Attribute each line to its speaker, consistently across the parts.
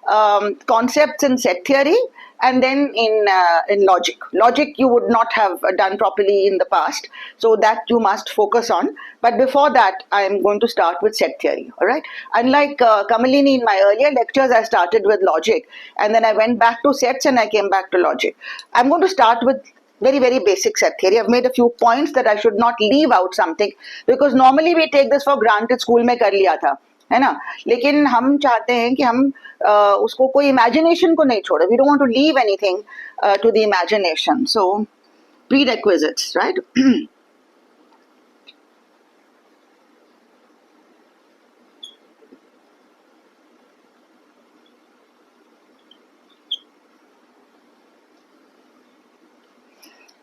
Speaker 1: concepts in set theory, and then in logic. Logic you would not have done properly in the past, so that you must focus on. But before that, I am going to start with set theory. All right. Unlike Kamalini, in my earlier lectures, I started with logic, and then I went back to sets, and I came back to logic. I'm going to start with very, very basic set theory. I've made a few points that I should not leave out something, because normally we take this for granted. School में कर लिया था, है ना, लेकिन हम चाहते हैं कि हम उसको कोई इमेजिनेशन को नहीं छोड़े. We don't want to leave anything to the imagination. So prerequisites, right?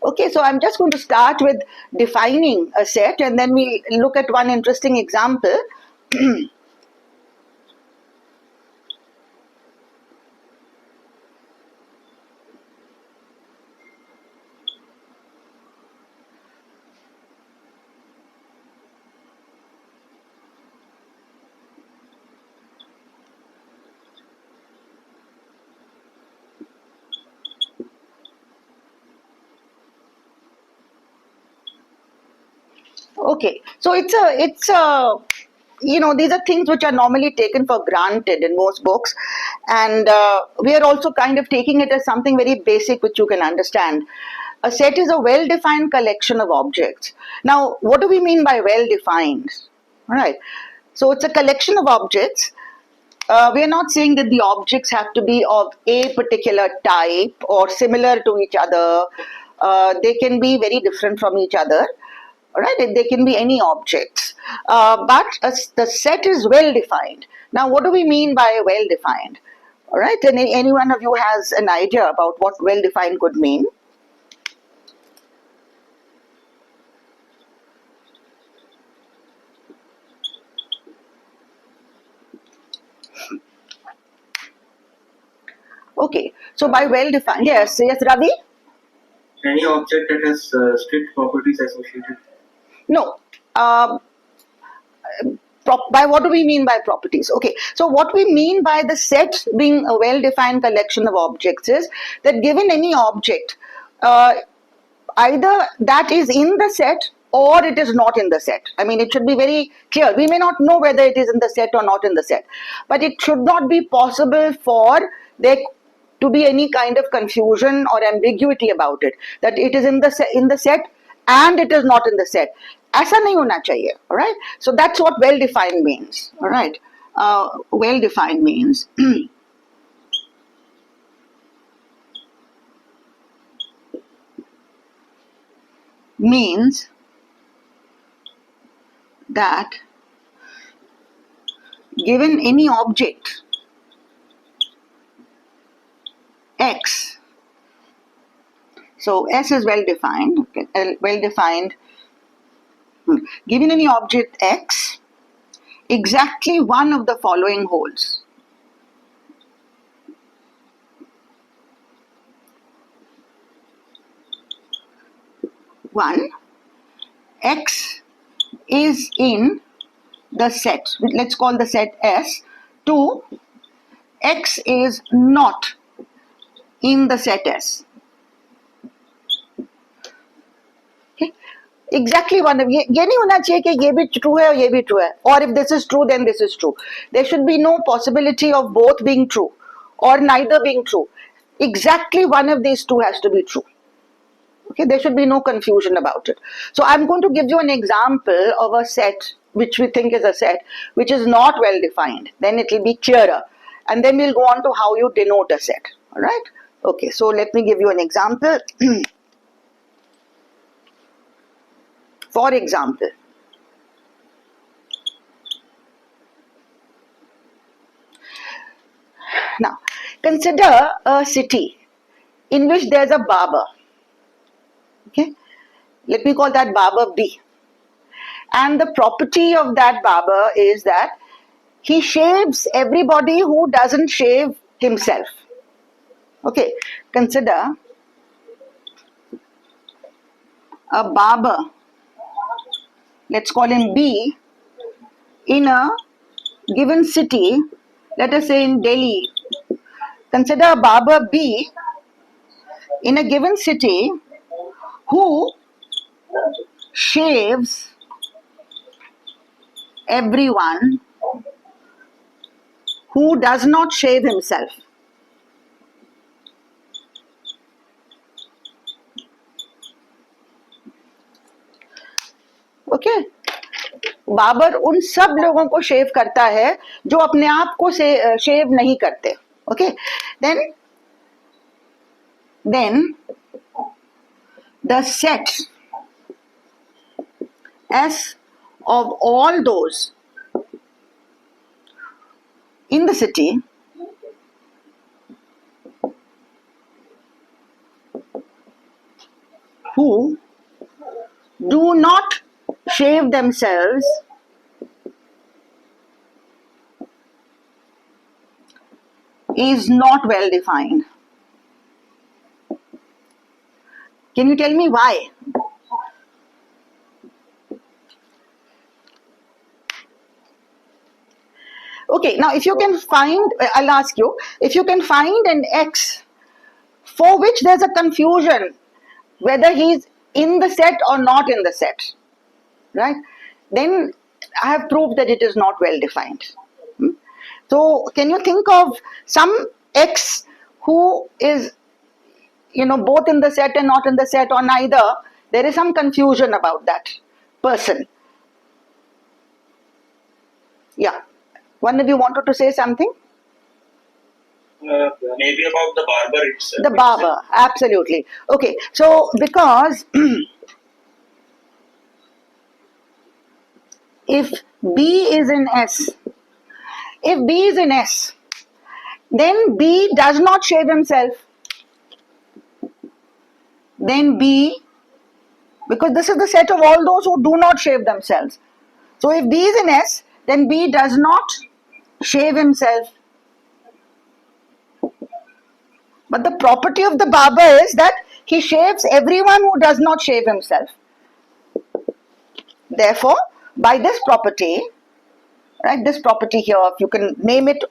Speaker 1: Okay, so I'm just going to start with defining a set, and then we'll look at one interesting example. Okay, so it's a these are things which are normally taken for granted in most books, and we are also kind of taking it as something very basic which you can understand. A set is a well-defined collection of objects. Now, what do we mean by well-defined? All right, so it's a collection of objects. We are not saying that the objects have to be of a particular type or similar to each other. They can be very different from each other. All right, they can be any objects, but the set is well defined. Now, what do we mean by well defined? All right, and any one of you has an idea about what well defined could mean? Okay, so by well defined, yes, Ravi.
Speaker 2: Any object that has strict properties associated.
Speaker 1: No. By what do we mean by properties? Okay, so what we mean by the set being a well-defined collection of objects is that given any object, either that is in the set or it is not in the set. I mean, it should be very clear. We may not know whether it is in the set or not in the set, but it should not be possible for there to be any kind of confusion or ambiguity about it, that it is in the set and it is not in the set. ऐसा नहीं होना चाहिए. All right, so that's what well defined means. All right, well defined means that given any object X, so S is well defined. Okay, well defined. Given any object X, exactly one of the following holds. One, X is in the set, let's call the set S. Two, X is not in the set S. Exactly one of ये नहीं होना चाहिए कि ये भी true है और ये भी true है, or if this is true then this is true. There should be no possibility of both being true or neither being true. Exactly one of these two has to be true. Okay, there should be no confusion about it. So I'm going to give you an example of a set which we think is a set which is not well defined. Then it will be clearer, and then we'll go on to how you denote a set. All right. Okay, so let me give you an example. For example, now consider a city in which there's a barber. Okay, let me call that barber B. And the property of that barber is that he shaves everybody who doesn't shave himself. Okay, consider a barber, let's call him B, in a given city, let us say in Delhi, consider a barber B in a given city who shaves everyone who does not shave himself. Okay Babar उन सब लोगों को शेव करता है जो अपने आप को शेव नहीं करते. Okay then the set S of all those in the city who do not shave themselves is not well defined. Can you tell me why? Okay, now if you can find, I'll ask you, if you can find an X for which there's a confusion whether he's in the set or not in the set, right? Then I have proved that it is not well defined. So can you think of some X who is, both in the set and not in the set, or neither? There is some confusion about that person. Yeah. One of you wanted to say something?
Speaker 2: Maybe about the barber itself.
Speaker 1: The barber, absolutely. Okay, so because if B is in S, then B does not shave himself. Then B, because this is the set of all those who do not shave themselves. So if B is in S, then B does not shave himself. But the property of the barber is that he shaves everyone who does not shave himself. Therefore, by this property, right, this property here, if you can name it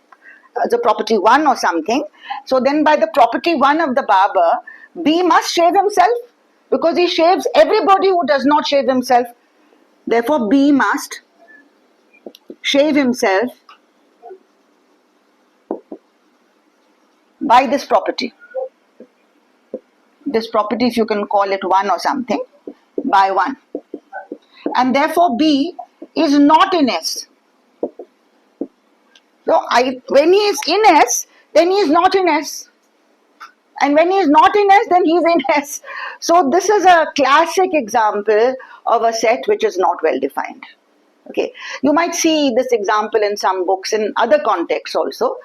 Speaker 1: as a property 1 or something, so then by the property 1 of the barber, B must shave himself because he shaves everybody who does not shave himself. Therefore, B must shave himself by this property. This property, if you can call it 1 or something, by 1. And therefore, B is not in S. So, when he is in S, then he is not in S. And when he is not in S, then he is in S. So, this is a classic example of a set which is not well defined. Okay, you might see this example in some books in other contexts also.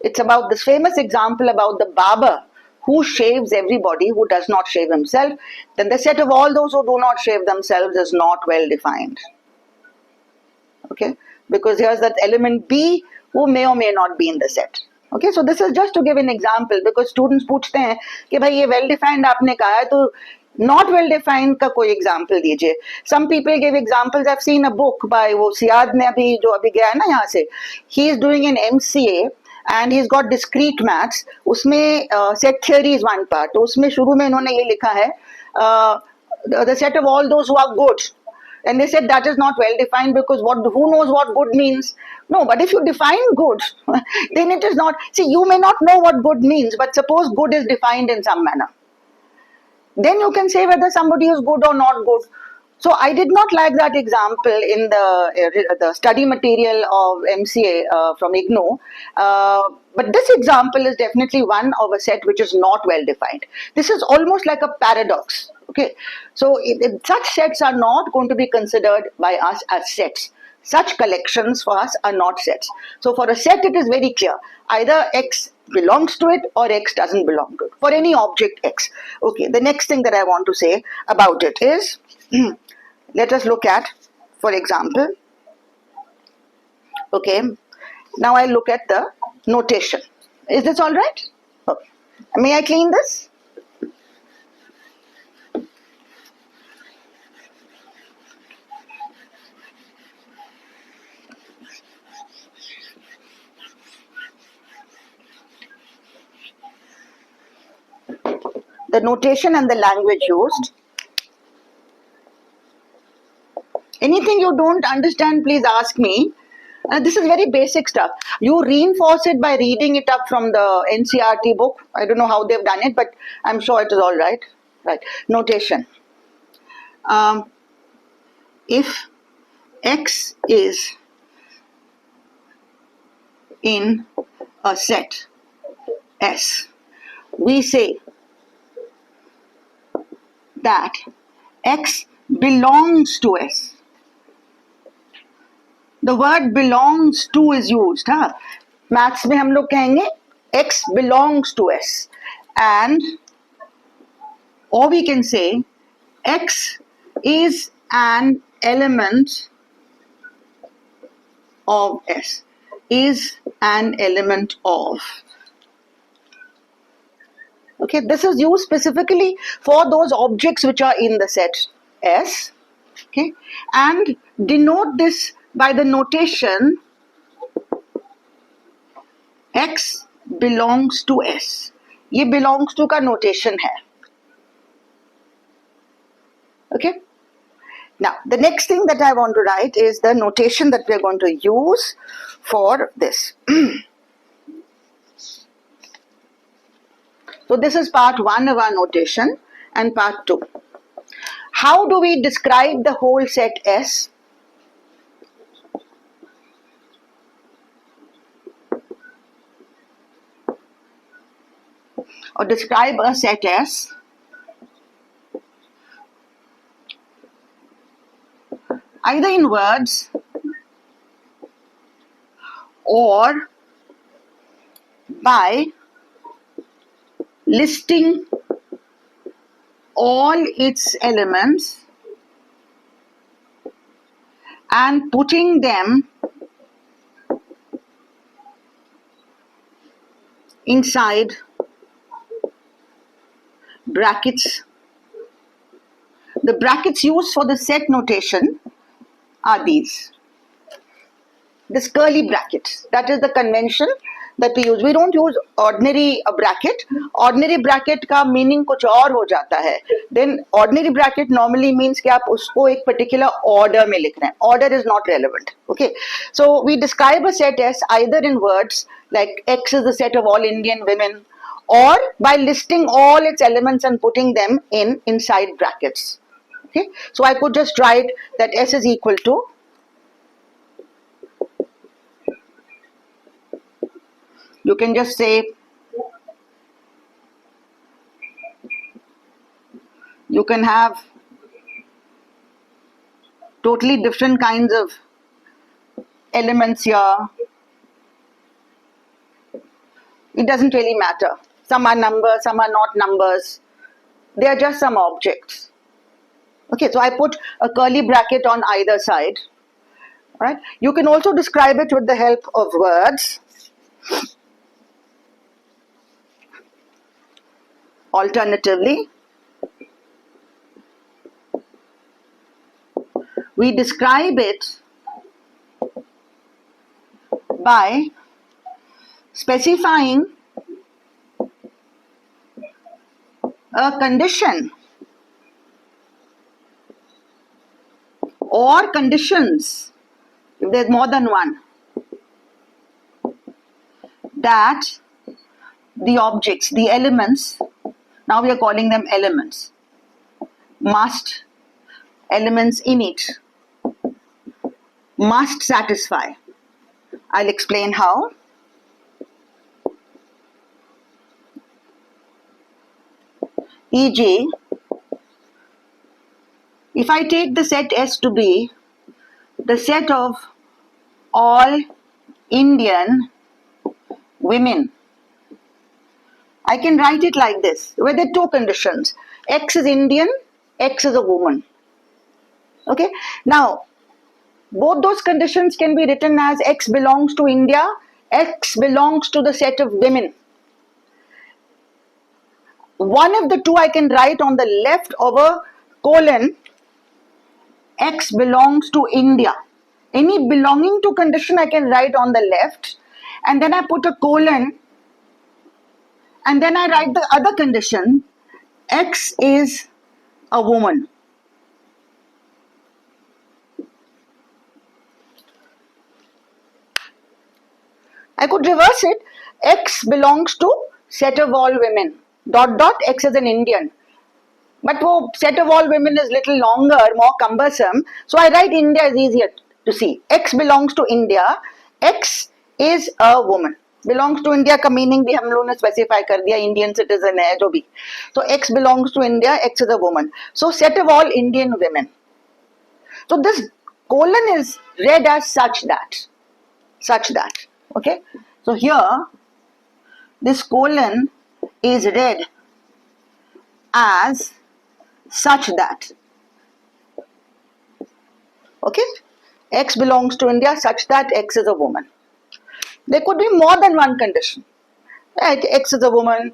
Speaker 1: It's about this famous example about the barber who shaves everybody who does not shave himself. Then the set of all those who do not shave themselves is not well defined. Okay, because here's that element B who may or may not be in the set. Okay, so this is just to give an example because students पूछते हैं कि भाई ये well defined आपने कहा है तो not well defined का कोई example दीजिए. Some people give examples. I've seen a book by वो सियाद ने अभी जो अभी गया है ना यहाँ से. He is doing an MCA and he's got discrete maths. उसमें set theory is one part. तो उसमें शुरू में इन्होंने ये लिखा है the set of all those who are good. And they said that is not well defined because who knows what good means? No, but if you define good, then it is not. See, you may not know what good means, but suppose good is defined in some manner. Then you can say whether somebody is good or not good. So I did not like that example in the study material of MCA from IGNOU. But this example is definitely one of a set which is not well defined. This is almost like a paradox. Okay, so such sets are not going to be considered by us as sets. Such collections for us are not sets. So for a set, it is very clear. Either X belongs to it or X doesn't belong to it. For any object X. Okay, the next thing that I want to say about it is, let us look at, for example, okay, now I look at the notation. Is this all right? Okay. May I clean this? the notation and the language used. Anything you don't understand, please ask me. This is very basic stuff. You reinforce it by reading it up from the NCRT book. I don't know how they've done it, but I'm sure it is all right. Right. Notation. If X is in a set S, we say that X belongs to S. The word belongs to is used. हाँ, maths में हम लोग कहेंगे X belongs to S, and or we can say X is an element of S. Is an element of. Okay, this is used specifically for those objects which are in the set S. Okay, and denote this by the notation X belongs to S. ये belongs to का notation है. Okay. Now, the next thing that I want to write is the notation that we are going to use for this. So, this is part 1 of our notation and part 2. How do we describe the whole set S? Or describe a set S? Either in words or by listing all its elements and putting them inside brackets. The brackets used for the set notation are these. This curly bracket, that is the convention that we use. We don't use ordinary bracket. Ordinary bracket का meaning कुछ और हो जाता है. Then ordinary bracket normally means कि आप उसको एक particular order में लिख रहे हैं. Order is not relevant. Okay. So we describe a set as either in words like X is the set of all Indian women, or by listing all its elements and putting them inside brackets. Okay. So I could just write that S is equal to you can just say you can have totally different kinds of elements here. It doesn't really matter. Some are numbers, some are not numbers. They are just some objects. Okay, so I put a curly bracket on either side. Right? You can also describe it with the help of words. Alternatively, we describe it by specifying a condition or conditions, if there's more than one, that the objects, the elements, now we are calling them elements, elements in it must satisfy. I'll explain how. E.g., if I take the set S to be the set of all Indian women, I can write it like this, where there are two conditions. X is Indian, X is a woman. Okay? Now, both those conditions can be written as X belongs to India, X belongs to the set of women. One of the two I can write on the left of a colon, X belongs to India. Any belonging to condition I can write on the left, and then I put a colon, and then I write the other condition, X is a woman. I could reverse it. X belongs to set of all women. Dot dot X is an Indian. But wo set of all women is little longer, more cumbersome. So I write India is easier to see. X belongs to India. X is a woman. Belongs to India का meaning भी हम लोगों ने specify कर दिया. Indian citizen है जो भी. So X belongs to India. X is a woman. So set of all Indian women. So this colon is read as such that. Okay. So here this colon is read as such that. Okay. X belongs to India such that X is a woman. There could be more than one condition. Right? X is a woman.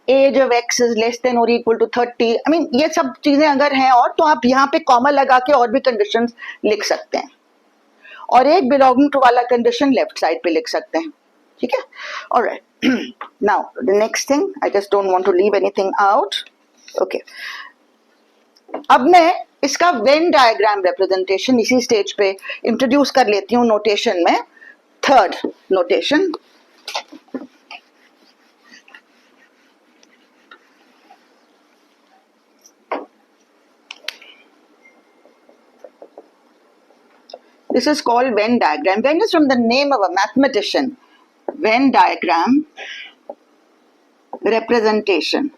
Speaker 1: Age of X is less than or equal to 30. I mean, ये सब चीजें अगर हैं और तो आप यहाँ पे कॉमा लगा के और भी कंडीशंस लिख सकते हैं और एक बिलोंगिंग टू वाला कंडीशन लेफ्ट साइड पे लिख सकते हैं. ठीक है. Alright. Now the next thing, I just don't want to leave anything out. Okay. अब मैं इसका वेन डायग्राम रिप्रेजेंटेशन इसी स्टेज पे इंट्रोड्यूस कर लेती हूँ नोटेशन में. Third notation, this is called Venn diagram. Venn is from the name of a mathematician. Venn diagram representation.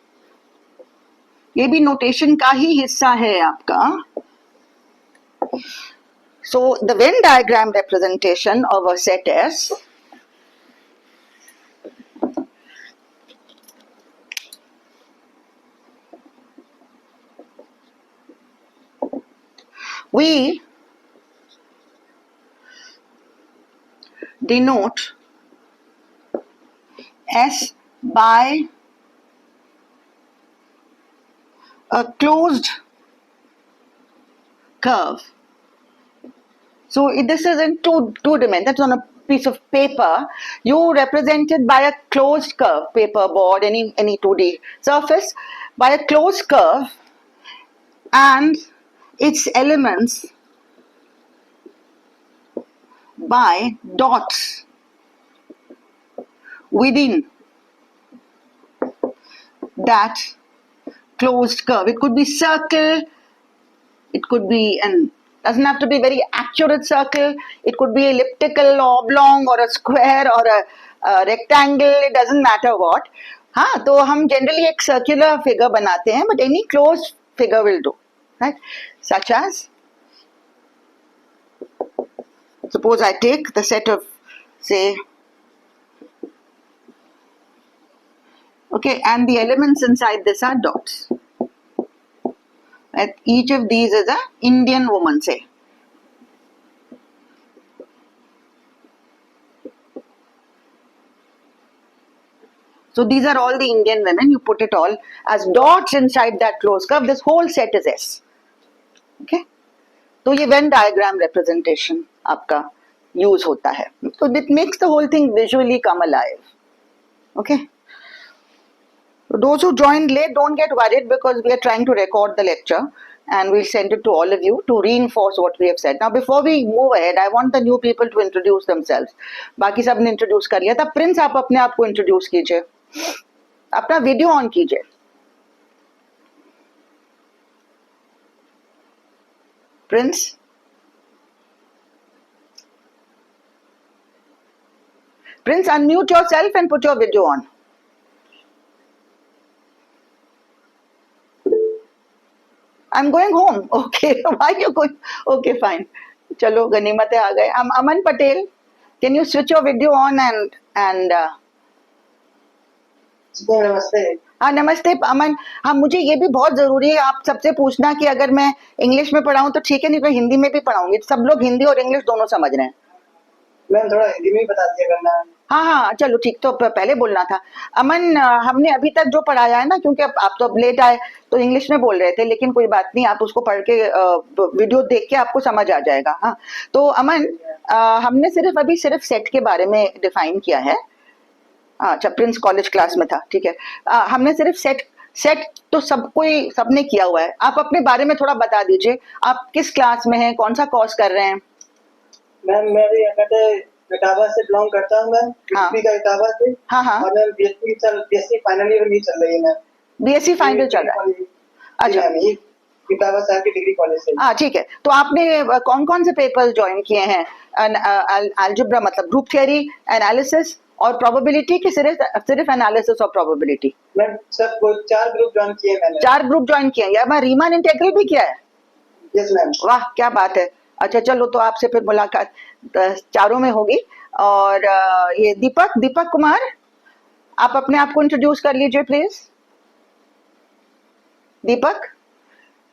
Speaker 1: ये भी नोटेशन का ही हिस्सा है आपका. So the Venn diagram representation of a set S we denote S by a closed curve. So this is in two dimensions. That's on a piece of paper. You represent it by a closed curve, paper, board, any 2D surface, by a closed curve, and its elements by dots within that closed curve. It could be circle, it could be doesn't have to be very accurate circle, it could be elliptical, oblong, or a square, or a rectangle, it doesn't matter what. हाँ, तो हम generally एक circular figure बनाते हैं, but any closed figure will do, right? Such as, suppose I take the set of, say, okay, and the elements inside this are dots. Right? Each of these is an Indian woman, say. So these are all the Indian women. You put it all as dots inside that closed curve. This whole set is S. Okay. तो ये Venn diagram representation आपका use होता है. So it makes the whole thing visually come alive. Okay. So those who joined late, don't get worried because we are trying to record the lecture and we'll send it to all of you to reinforce what we have said. Now before we move ahead, I want the new people to introduce themselves. बाकी सब ने introduce कर लिया था. Prince आप अपने आप को introduce कीजिए. अपना वीडियो ऑन कीजिए. Prince, Prince, unmute yourself and put your video on. I'm going home. Okay, why are you going? Okay, fine. चलो गनीमत है आ गए. Aman Patel, can you switch your video on and
Speaker 3: नमस्ते.
Speaker 1: हाँ नमस्ते अमन. हाँ मुझे ये भी बहुत जरूरी है आप सबसे पूछना कि अगर मैं इंग्लिश में पढ़ाऊँ तो ठीक है, नहीं तो हिंदी में भी पढ़ाऊंगी. सब लोग हिंदी और इंग्लिश दोनों समझ रहे हैं.
Speaker 3: मैम थोड़ा हिंदी में ही बता दिया करना.
Speaker 1: हाँ हाँ चलो ठीक. तो पहले बोलना था. अमन, हमने अभी तक जो पढ़ाया है ना, क्योंकि आप तो अब लेट आए तो इंग्लिश में बोल रहे थे, लेकिन कोई बात नहीं, आप उसको पढ़ के वीडियो देख के आपको समझ आ जाएगा. हाँ तो अमन, हमने अभी सिर्फ सेट के बारे में डिफाइन किया है. अच्छा, प्रिंस कॉलेज क्लास में था, ठीक है. हमने सिर्फ सेट सेट तो सबने किया हुआ है. आप अपने बारे में थोड़ा बता दीजिए. आप किस क्लास में हैं, कौन सा कोर्स कर रहे हैं?
Speaker 3: मैम मैं भी कहते इटावा से बिलोंग करता हूँ मैम.
Speaker 1: हाँ.
Speaker 3: यूपी का इटावा से.
Speaker 1: हाँ हाँ.
Speaker 3: और मैम बीएससी फाइनल ईयर में चल रही है मैम.
Speaker 1: बीएससी फाइनल चल रहा है. अच्छा.
Speaker 3: मैम ये इटावा साहब की डिग्री कॉलेज से.
Speaker 1: हाँ ठीक है. तो आपने कौन कौन से पेपर्स ज्वाइन किए हैं? अलजेब्रा मतलब ग्रुप थियरी, एनालिसिस और प्रोबेबिलिटी की सिर्फ एनालिसिस और प्रोबेबिलिटी?
Speaker 3: मैम सब 4 ग्रुप ज्वाइन किए मैंने.
Speaker 1: 4 ग्रुप ज्वाइन किए हैं. या मैं रीमान इंटीग्रल भी किया है?
Speaker 3: Yes ma'am.
Speaker 1: वाह क्या बात है. अच्छा चलो, तो आपसे फिर मुलाकात चारों में होगी. और ये दीपक कुमार, आप अपने आप को इंट्रोड्यूस कर लीजिए प्लीज. दीपक,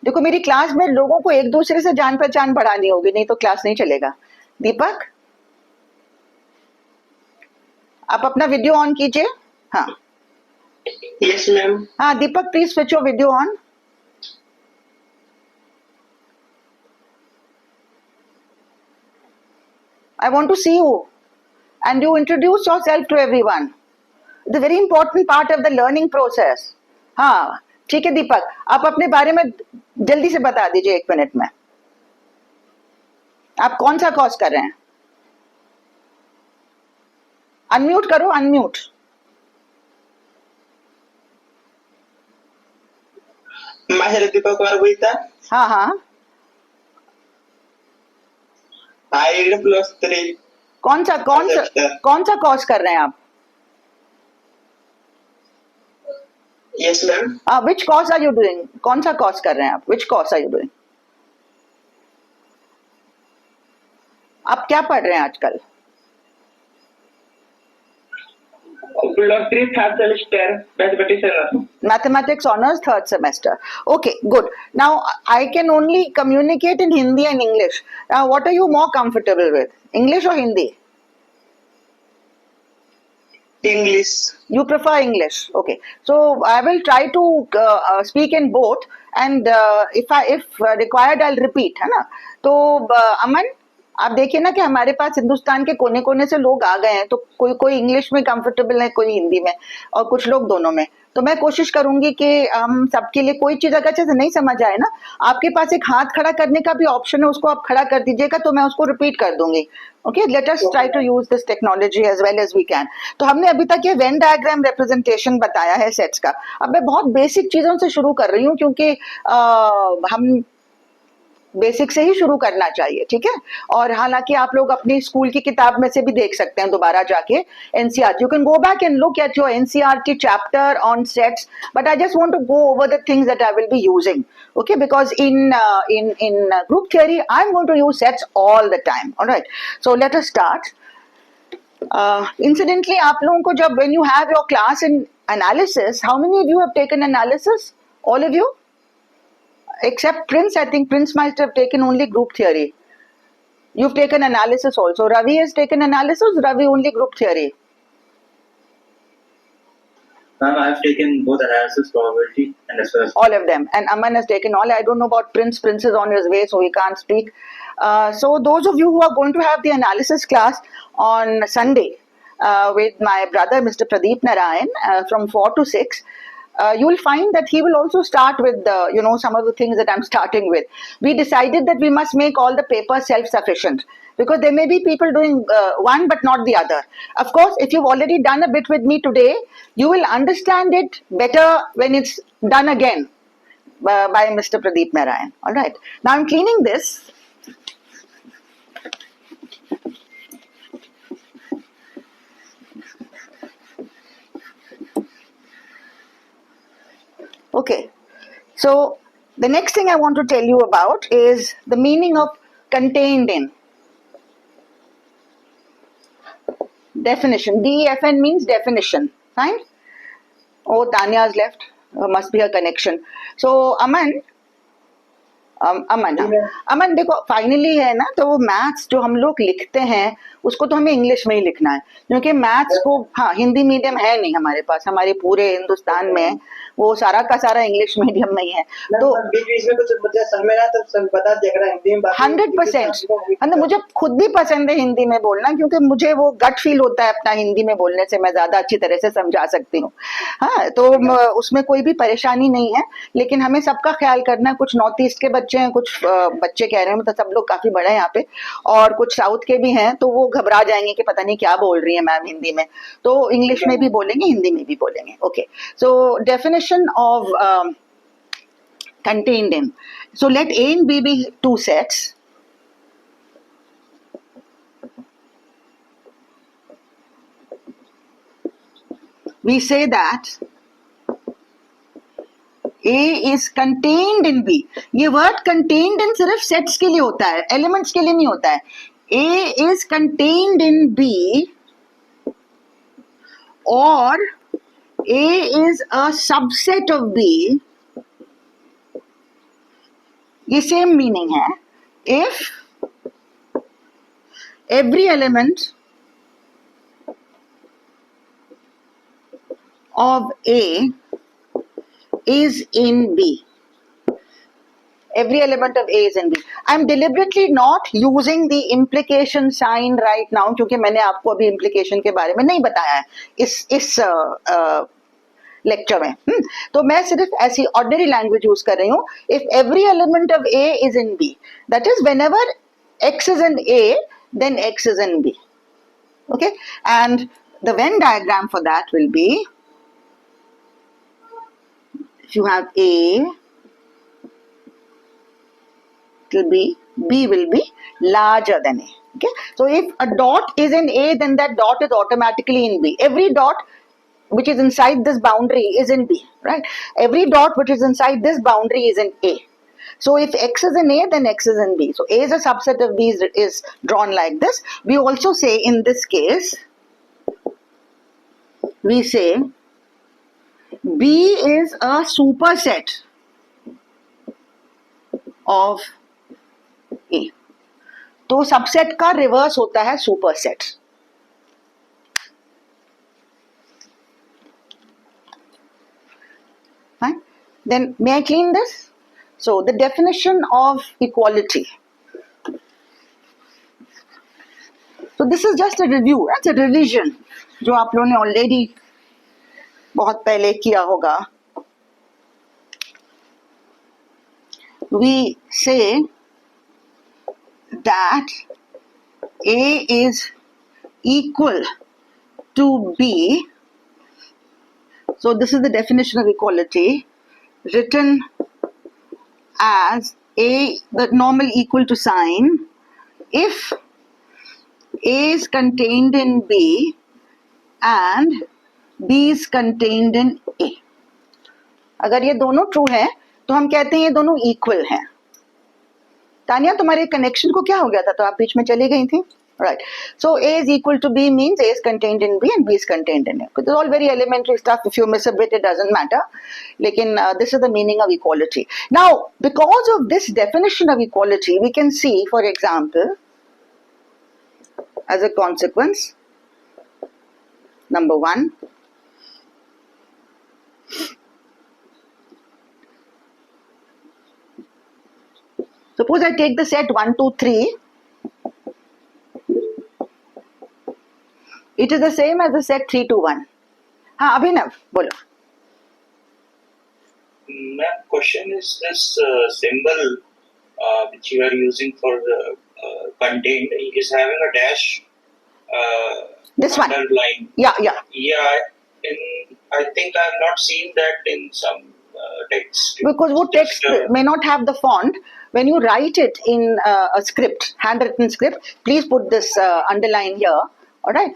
Speaker 1: देखो मेरी क्लास में लोगों को एक दूसरे से जान पहचान बढ़ानी होगी, नहीं तो क्लास नहीं चलेगा. दीपक, आप अपना वीडियो ऑन कीजिए. हाँ.
Speaker 3: Yes ma'am.
Speaker 1: हाँ Deepak, please switch your video on. I want to see you and you introduce yourself to everyone. It's a very important part of the learning process. हाँ ठीक है दीपक, आप अपने बारे में जल्दी से बता दीजिए 1 मिनट में. आप कौन सा कोर्स कर रहे हैं? अनम्यूट करो, अनम्यूट.
Speaker 3: माहिर दीपक कुमार गुइता.
Speaker 1: हाँ हाँ.
Speaker 3: आईडी +3.
Speaker 1: कौन सा कोर्स कर रहे हैं आप?
Speaker 3: Yes ma'am.
Speaker 1: Which course are you doing? कौन सा कोर्स कर रहे हैं आप? Which course are you doing? आप क्या पढ़ रहे हैं आजकल?
Speaker 3: +3 3rd semester mathematics.
Speaker 1: Mathematics honors 3rd semester. Okay, good. Now I can only communicate in Hindi and English. Now what are you more comfortable with? English or Hindi?
Speaker 3: English.
Speaker 1: You prefer English. Okay. So I will try to speak in both, and if required I'll repeat, है ना? तो अमन, आप देखिए ना कि हमारे पास हिंदुस्तान के कोने कोने से लोग आ गए हैं, तो कोई इंग्लिश में कंफर्टेबल है, कोई हिंदी में, और कुछ लोग दोनों में. तो मैं कोशिश करूंगी कि हम सबके लिए कोई चीज अगर अच्छे से नहीं समझ आए ना, आपके पास एक हाथ खड़ा करने का भी ऑप्शन है, उसको आप खड़ा कर दीजिएगा तो मैं उसको रिपीट कर दूंगी. Okay, let us try to use this technology as well as we can. तो हमने अभी तक ये वेन डायग्राम रिप्रेजेंटेशन बताया है सेट्स का. अब मैं बहुत बेसिक चीजों से शुरू कर रही हूँ, क्योंकि हम बेसिक से ही शुरू करना चाहिए, ठीक है. और हालांकि आप लोग अपनी स्कूल की किताब में से भी देख सकते हैं दोबारा जाके NCERT. You can go back and look at your NCERT chapter on sets, but I just want to go over the things that I will be using. Okay, because in group theory I'm going to use sets all the time. All right, so let us start. Incidentally, आप लोगों को जब when you have your class in analysis, how many of you have taken analysis? All of you? Except Prince, I think Prince might have taken only group theory. You've taken analysis also. Ravi has taken analysis. Ravi only group theory.
Speaker 2: Ma'am, I've taken both analysis, probability, and as well as
Speaker 1: All of them. And Aman has taken all. I don't know about Prince. Prince is on his way, so he can't speak. So those of you who are going to have the analysis class on Sunday with my brother, Mr. Pradeep Narayan, from 4 to 6, you will find that he will also start with some of the things that I'm starting with. We decided that we must make all the papers self-sufficient, because there may be people doing one but not the other. Of course, if you've already done a bit with me today, you will understand it better when it's done again by Mr. Pradeep Narayan. All right. Now I'm cleaning this. Okay, so the next thing I want to tell you about is the meaning of contained in. Definition. DEFN means definition. Fine? Oh, Tanya's left. Must be a connection. So, Aman, Aman,
Speaker 3: जी ma'am.
Speaker 1: Aman देखो finally है ना, तो वो maths जो हम लोग लिखते हैं उसको तो हमें इंग्लिश में ही लिखना है, क्योंकि मैथ्स को हाँ हिंदी मीडियम है नहीं हमारे पास, हमारे पूरे हिंदुस्तान में वो सारा का सारा इंग्लिश मीडियम में ही है। तो
Speaker 3: बीच बीच में कुछ मुझे समझ में ना तो सब बता दिया करा हिंदी में, बाकी
Speaker 1: 100%, मतलब मुझे खुद भी पसंद है हिंदी में बोलना, क्योंकि मुझे वो गट फील होता है अपना हिंदी में बोलने से, मैं ज्यादा अच्छी तरह से समझा सकती हूँ। हाँ तो उसमें कोई भी परेशानी नहीं है, लेकिन हमें सबका ख्याल करना है। कुछ नॉर्थ ईस्ट के बच्चे हैं, कुछ बच्चे कह रहे हैं, मतलब सब लोग काफी बड़े हैं यहाँ पे, और कुछ साउथ के भी हैं, तो वो घबरा जाएंगे कि पता नहीं क्या बोल रही है मैम हिंदी में, तो इंग्लिश में भी बोलेंगे, हिंदी में भी बोलेंगे। Okay, so definition of contained in. So let A and B be two sets. We say that A is contained in B. ये word contained in सिर्फ sets के लिए होता है, elements के लिए नहीं होता है. A is contained in B or A is a subset of B. ये सेम मीनिंग है. If every element of A is in B. Every element of A is in B. I'm deliberately not using the implication sign right now, क्योंकि मैंने आपको अभी implication के बारे में नहीं बताया है इस लेक्चर में. तो मैं सिर्फ ऐसी ऑर्डिनरी लैंग्वेज यूज कर रही हूँ. If every element of A is in B, that is whenever X is in A, then X is in B. Okay, and the Venn diagram for that will be, if you have A, it will be, B will be larger than A. Okay, so if a dot is in A, then that dot is automatically in B. Every dot which is inside this boundary is in B, right? Every dot which is inside this boundary is in A. So if X is in A, then X is in B. So A is a subset of B is drawn like this. We also say in this case, we say B is a superset of A. तो subset का reverse होता है superset. Fine. Then may I clean this? So the definition of equality. So this is just a review. That's a revision जो आप लोगों ने already बहुत पहले किया होगा. We say that A is equal to B. So this is the definition of equality written as A, the normal equal to sign, if A is contained in B and B is contained in A. अगर ये दोनों true है तो हम कहते हैं ये दोनों इक्वल हैं. तानिया, तुम्हारे कनेक्शन को क्या हो गया था, तो आप बीच में चली गई थी. Right. So A is equal to B means A is contained in B and B is contained in A. This is all very elementary stuff. If you miss a bit, it doesn't matter. Lekin this is the meaning of equality. Now, because of this definition of equality, we can see, for example, as a consequence, number one, suppose I take the set 1, 2, 3. It is the same as the set 3, 2, 1. हाँ अभिनव बोलो.
Speaker 4: Ma'am, question is this symbol which you are using for contained is having a dash.
Speaker 1: This one.
Speaker 4: Underline.
Speaker 1: Yeah.
Speaker 4: Yeah, I think I have not seen that in some text.
Speaker 1: Because वो text may not have the font. When you write it in a script, handwritten script, please put this underline here. All right.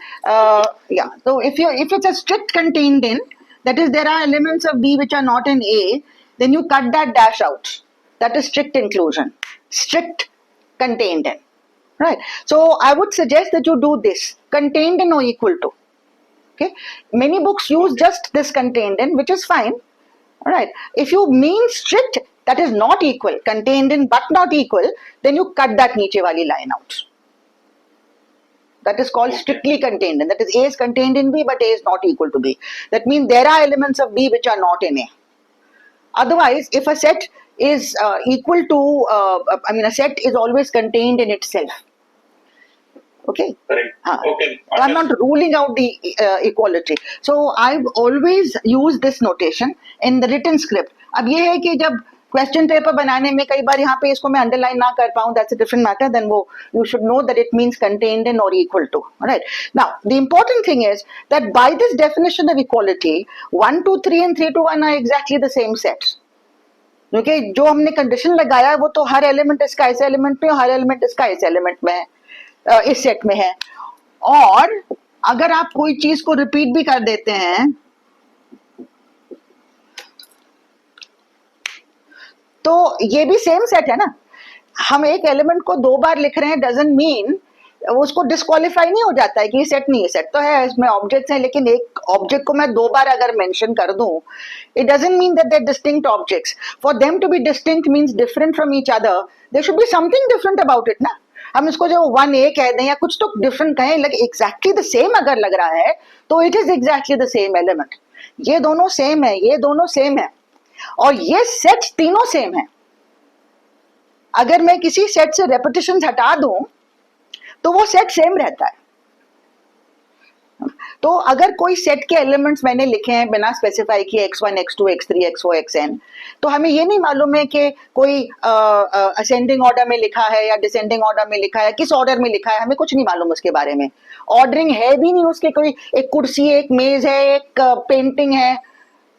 Speaker 1: Yeah. So if it's a strict contained in, that is there are elements of B which are not in A, then you cut that dash out. That is strict inclusion. Strict contained in. Right. So I would suggest that you do this. Contained in or equal to. Okay. Many books use just this contained in, which is fine. All right. If you mean strict, that is not equal, contained in but not equal, then you cut that niche wali line out. That is called strictly contained in. That is, A is contained in B, but A is not equal to B. That means there are elements of B which are not in A. Otherwise, if a set is equal to, a set is always contained in itself. Okay.
Speaker 4: Correct. Okay.
Speaker 1: So I'm not ruling out the equality. So I've always used this notation in the written script. अब ये है कि जब question paper बनाने में कई बार यहाँ पे इसको मैं अंडरलाइन ना कर पाऊँ, that's a different matter. Then वो you should know that it means contained in or equal to. Alright. Now the important thing is that by this definition of equality, 1 to 3 and 3 to 1 are exactly the same sets. क्योंकि जो हमने condition लगाया वो तो हर element इसका इस element में, हर element इसका इस एलिमेंट में है, इस सेट में है. और अगर आप कोई चीज को रिपीट भी कर देते हैं तो ये भी सेम सेट है ना. हम एक एलिमेंट को 2 बार लिख रहे हैं डजंट मीन उसको डिस्क्वालीफाई नहीं हो जाता है कि ये सेट नहीं है. सेट तो है, इसमें ऑब्जेक्ट्स हैं, लेकिन एक ऑब्जेक्ट को मैं 2 बार अगर मेंशन कर दूं, it doesn't mean that they are distinct objects. For them to be distinct means different from each other, there should be something different about it ना. हम इसको जो 1A कह दें या कुछ तो डिफरेंट कहें, लेकिन एग्जैक्टली द सेम अगर लग रहा है तो it is exactly the same element. ये दोनों सेम है, ये दोनों सेम है, और ये सेट तीनों सेम है. अगर मैं किसी सेट से रेपिटेशन हटा दूं तो वो सेट सेम रहता है. तो अगर कोई सेट के एलिमेंट्स मैंने लिखे हैं बिना स्पेसिफाई किए x1 x2 x3 x4 xn, तो हमें ये नहीं मालूम है कि कोई असेंडिंग ऑर्डर में लिखा है या डिसेंडिंग ऑर्डर में लिखा है, किस ऑर्डर में लिखा है, हमें कुछ नहीं मालूम उसके बारे में. ऑर्डरिंग है भी नहीं उसके. कोई एक कुर्सी है, एक मेज है, एक पेंटिंग है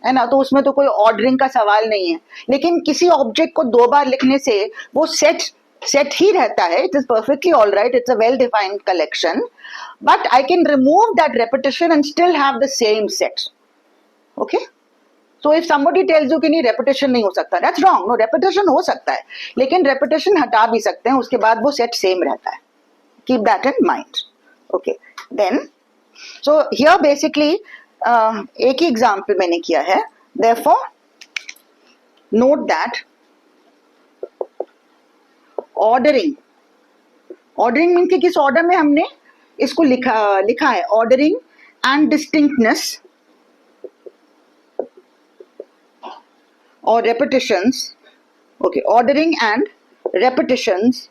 Speaker 1: ना, तो उसमें तो कोई ऑर्डरिंग का सवाल नहीं है. लेकिन किसी ऑब्जेक्ट को 2 बार लिखने से वो सेट ही रहता है. It is perfectly all right, it's a well defined collection, but I can remove that repetition and still have the same set. Okay? So if somebody tells you कि नहीं repetition नहीं हो सकता, that's wrong. No, repetition हो सकता है, लेकिन repetition हटा भी सकते हैं, उसके बाद वो set same रहता है. Keep that in mind. Okay. Then, so here basically एक ही example मैंने किया है. Therefore, note that ordering means कि किस order में हमने इसको लिखा है. ऑर्डरिंग एंड डिस्टिंक्टनेस और repetitions. Okay, ordering and repetitions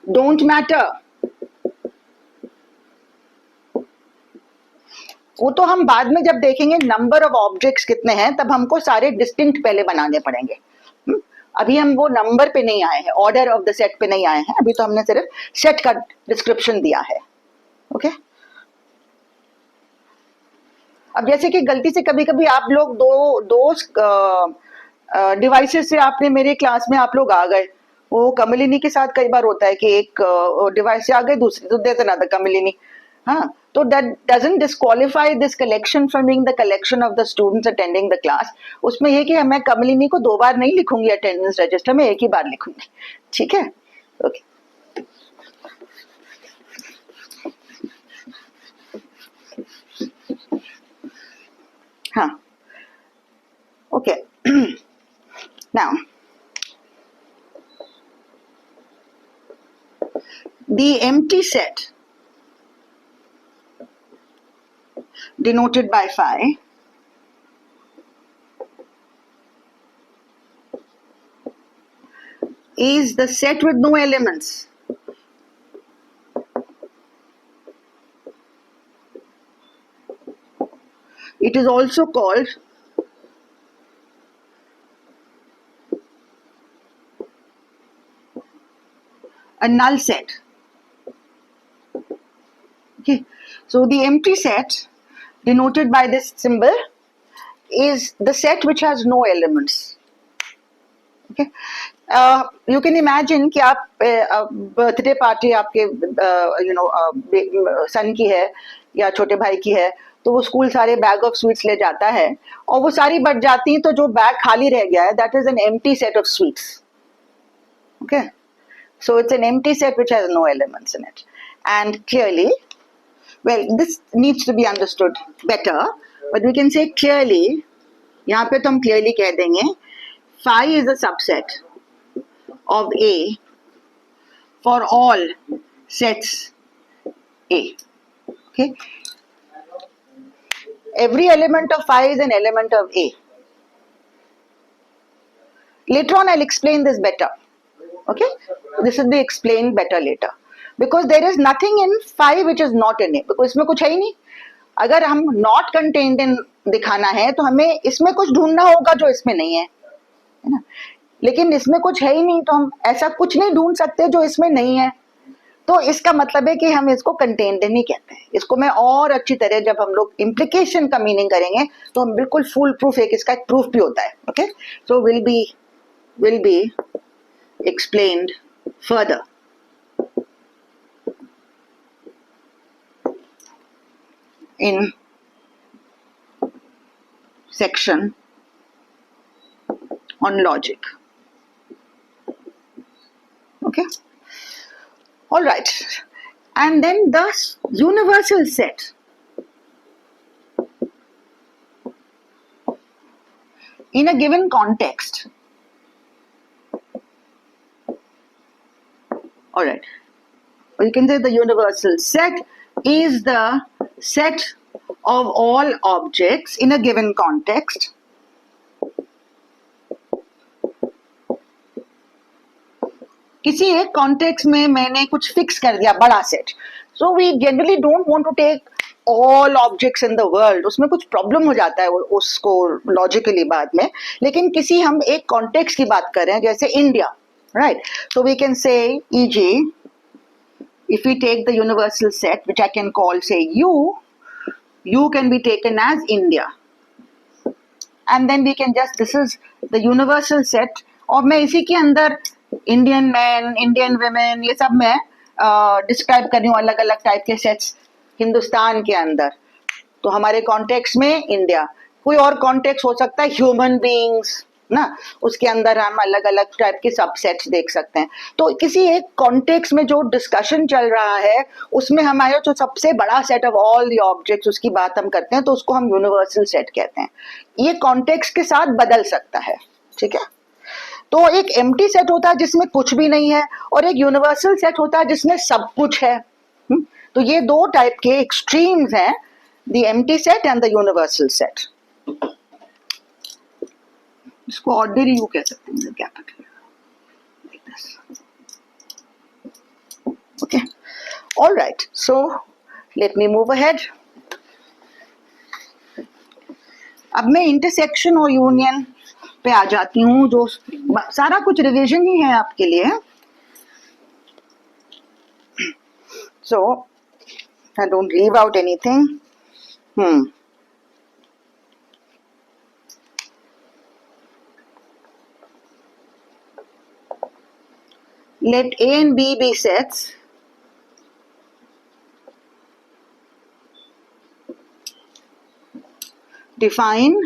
Speaker 1: don't matter. वो तो हम बाद में जब देखेंगे नंबर ऑफ ऑब्जेक्ट्स कितने हैं तब हमको सारे डिस्टिंक्ट पहले बनाने पड़ेंगे. अभी हम वो नंबर पे नहीं आए हैं, ऑर्डर ऑफ द सेट पे नहीं आए हैं. अभी तो हमने सिर्फ सेट का डिस्क्रिप्शन दिया है. ओके. अब जैसे कि गलती से कभी कभी आप लोग दो डिवाइसेस से आपने मेरे क्लास में आप लोग आ गए. वो कमलिनी के साथ कई बार होता है कि एक डिवाइस से आ गए, दूसरी तो देते ना था कमलिनी. हाँ, तो that doesn't disqualify this collection from being the collection of the students attending the class. उसमें ये कि मैं कमलिनी को 2 बार नहीं लिखूंगी अटेंडेंस रजिस्टर में, एक ही बार लिखूंगी. ठीक है. ओके. हाँ. Okay. Now the empty set denoted by phi is the set with no elements. It is also called a null set. Okay, so the empty set denoted by this symbol is the set which has no elements. Okay, you can imagine कि आप birthday party आपके सन की है या छोटे भाई की है, तो वो स्कूल सारे बैग ऑफ स्वीट्स ले जाता है और वो सारी बच जाती हैं, तो जो बैग खाली रह गया है that is an empty set of sweets. Okay, so it's an empty set which has no elements in it. And clearly, well, this needs to be understood better, but we can say clearly, यहाँ पे तो हम clearly कह देंगे phi is a subset of A for all sets A. Okay, every element of phi is an element of A. Later on I'll explain this better. Okay, this will be explained better later because there is nothing in phi which is not in A, because इसमें कुछ है ही नहीं. अगर हम not contained in दिखाना है तो हमें इसमें कुछ ढूंढना होगा जो इसमें नहीं है ना. लेकिन इसमें कुछ है ही नहीं तो हम ऐसा कुछ नहीं ढूंढ सकते जो इसमें नहीं है. तो इसका मतलब है कि हम इसको कंटेन्ड नहीं कहते हैं. इसको मैं और अच्छी तरह जब हम लोग इम्प्लीकेशन का मीनिंग करेंगे तो हम बिल्कुल फुल प्रूफ इसका एक प्रूफ भी होता है. Okay, so will be explained further. In section on logic. Okay, all right, and then the universal set in a given context. All right, or you can say the universal set is the set of all objects in a given context किसी एक context में मैंने कुछ fix कर दिया बड़ा set. So we generally don't want to take all objects in the world. उसमें कुछ प्रॉब्लम हो जाता है उसको लॉजिकली बाद में. लेकिन किसी हम एक कॉन्टेक्स्ट की बात कर रहे हैं जैसे India, right? So we can say e.g. if we take the universal set which I can call say U can be taken as India, and then we can just, this is the universal set. और मैं इसी के अंदर Indian man, Indian women, ये सब मैं describe कर रही हूँ अलग अलग टाइप के सेट्स हिंदुस्तान के अंदर. तो हमारे कॉन्टेक्स्ट में इंडिया. कोई और कॉन्टेक्स्ट हो सकता है ह्यूमन बीइंग्स ना, उसके अंदर हम अलग अलग टाइप के सबसेट्स देख सकते हैं. तो किसी एक कॉन्टेक्स्ट में जो डिस्कशन चल रहा है उसमें हमारा जो सबसे बड़ा set of all the objects उसकी बात हम करते हैं तो उसको हम यूनिवर्सल सेट कहते हैं. ये कॉन्टेक्स्ट के साथ बदल सकता है. ठीक है, तो एक एम्प्टी सेट होता है जिसमें कुछ भी नहीं है और एक यूनिवर्सल सेट होता है जिसमें सब कुछ है. तो ये दो टाइप के एक्सट्रीम्स हैं, the empty set and the universal set. इसको ऑर्डिनरी यू कह सकते हैं, capital like this. Okay, all right, so let me move ahead. अब मैं इंटरसेक्शन और यूनियन पे आ जाती हूँ, जो सारा कुछ रिवीजन ही है आपके लिए. So I don't leave out anything. Let A and B be sets define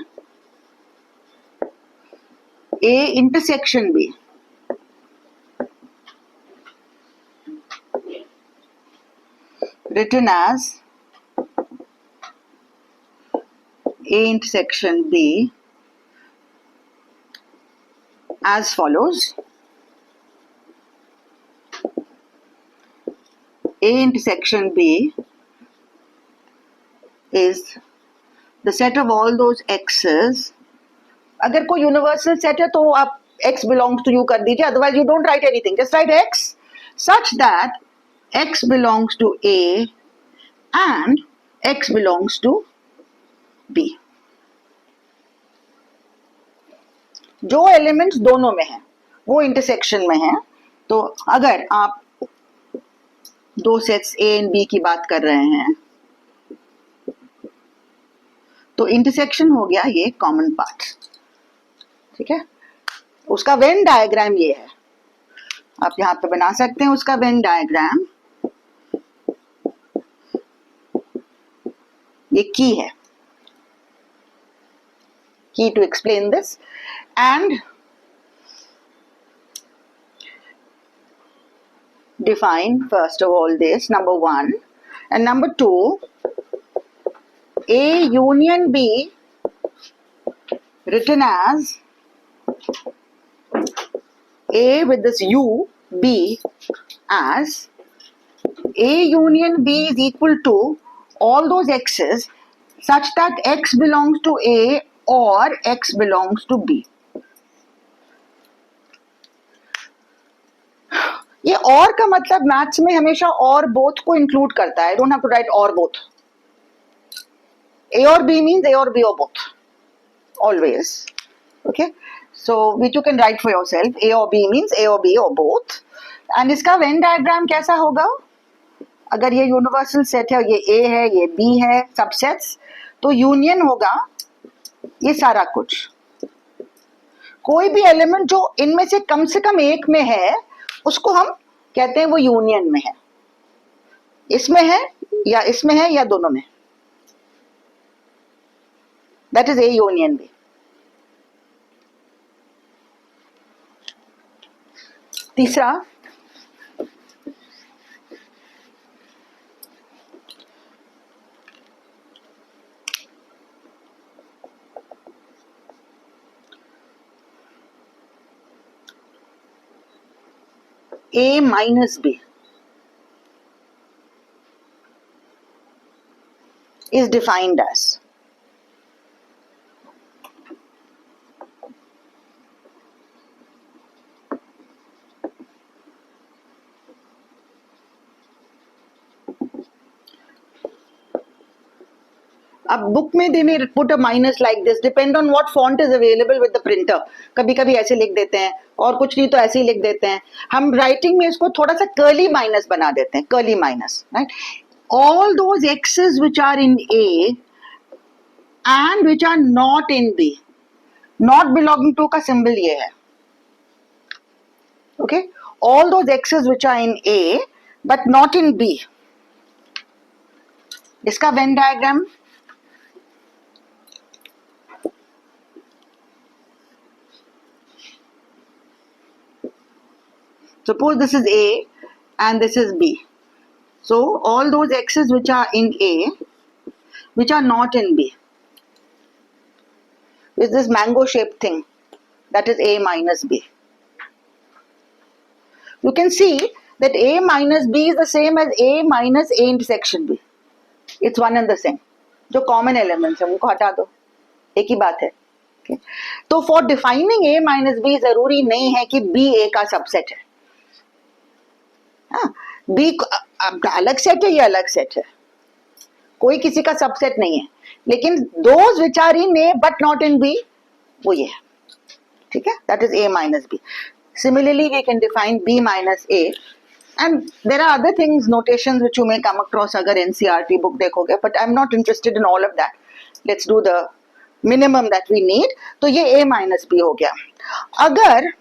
Speaker 1: A intersection B. Written as A intersection B as follows. A intersection B is the set of all those x's. अगर कोई universal set है तो आप x belongs to u कर दीजिए, otherwise you don't write anything, just write x such that x belongs to A and x belongs to B. जो elements दोनों में हैं वो इंटरसेक्शन में हैं. तो अगर आप दो सेट्स ए एंड बी की बात कर रहे हैं तो इंटरसेक्शन हो गया ये कॉमन पार्ट. ठीक है, उसका वेन डायग्राम ये है, आप यहाँ पे बना सकते हैं उसका वेन डायग्राम. ये की है, key to explain this. And define first of all this, number 1, and number 2, A union B written as A with this U, B as A union B is equal to all those x's such that x belongs to A or x belongs to B. ये और का मतलब maths में हमेशा और both को include करता है. I don't have to write और both. A or B means A or B or both. Always. Okay. So which you can write for yourself. A or B means A or B or both. And इसका Venn diagram कैसा होगा? अगर ये universal set है, ये A है, ये B है, सबसेट्स, तो यूनियन होगा ये सारा कुछ. कोई भी एलिमेंट जो इनमें से कम एक में है उसको हम कहते हैं वो यूनियन में है. इसमें है या दोनों में. That is A union B. तीसरा, A minus B is defined as अब बुक में दे में put a minus like this, depend on what font is available with the printer. कभी कभी ऐसे लिख देते हैं और कुछ नहीं तो ऐसे ही लिख देते हैं. हम राइटिंग में इसको थोड़ा सा कर्ली माइनस बना देते हैं, curly minus, right. All those x's which are in A and which are not in B, not belonging to का सिंबल ये है. Okay, all those x's which are in A but not in B, इसका Venn diagram suppose this is A and this is B. So all those x's which are in A, which are not in B, is this mango shaped thing, that is A minus B. You can see that A minus B is the same as A minus A intersection B. It's one and the same. जो common elements है उनको हटा दो, एक ही बात है. Okay. तो for defining A minus B जरूरी नहीं है कि B A का सबसेट है. बी अलग सेट है, ये अलग सेट है, कोई किसी का सबसेट नहीं है. लेकिन those which are in A but not in B, वो ये है. ठीक है, that is A minus B. Similarly we can define B minus A, and there are other things, notations which you may come across अगर NCERT book देखोगे, but I am not interested in all of that. Let's do the minimum that we need. तो ये A minus B हो गया. अगर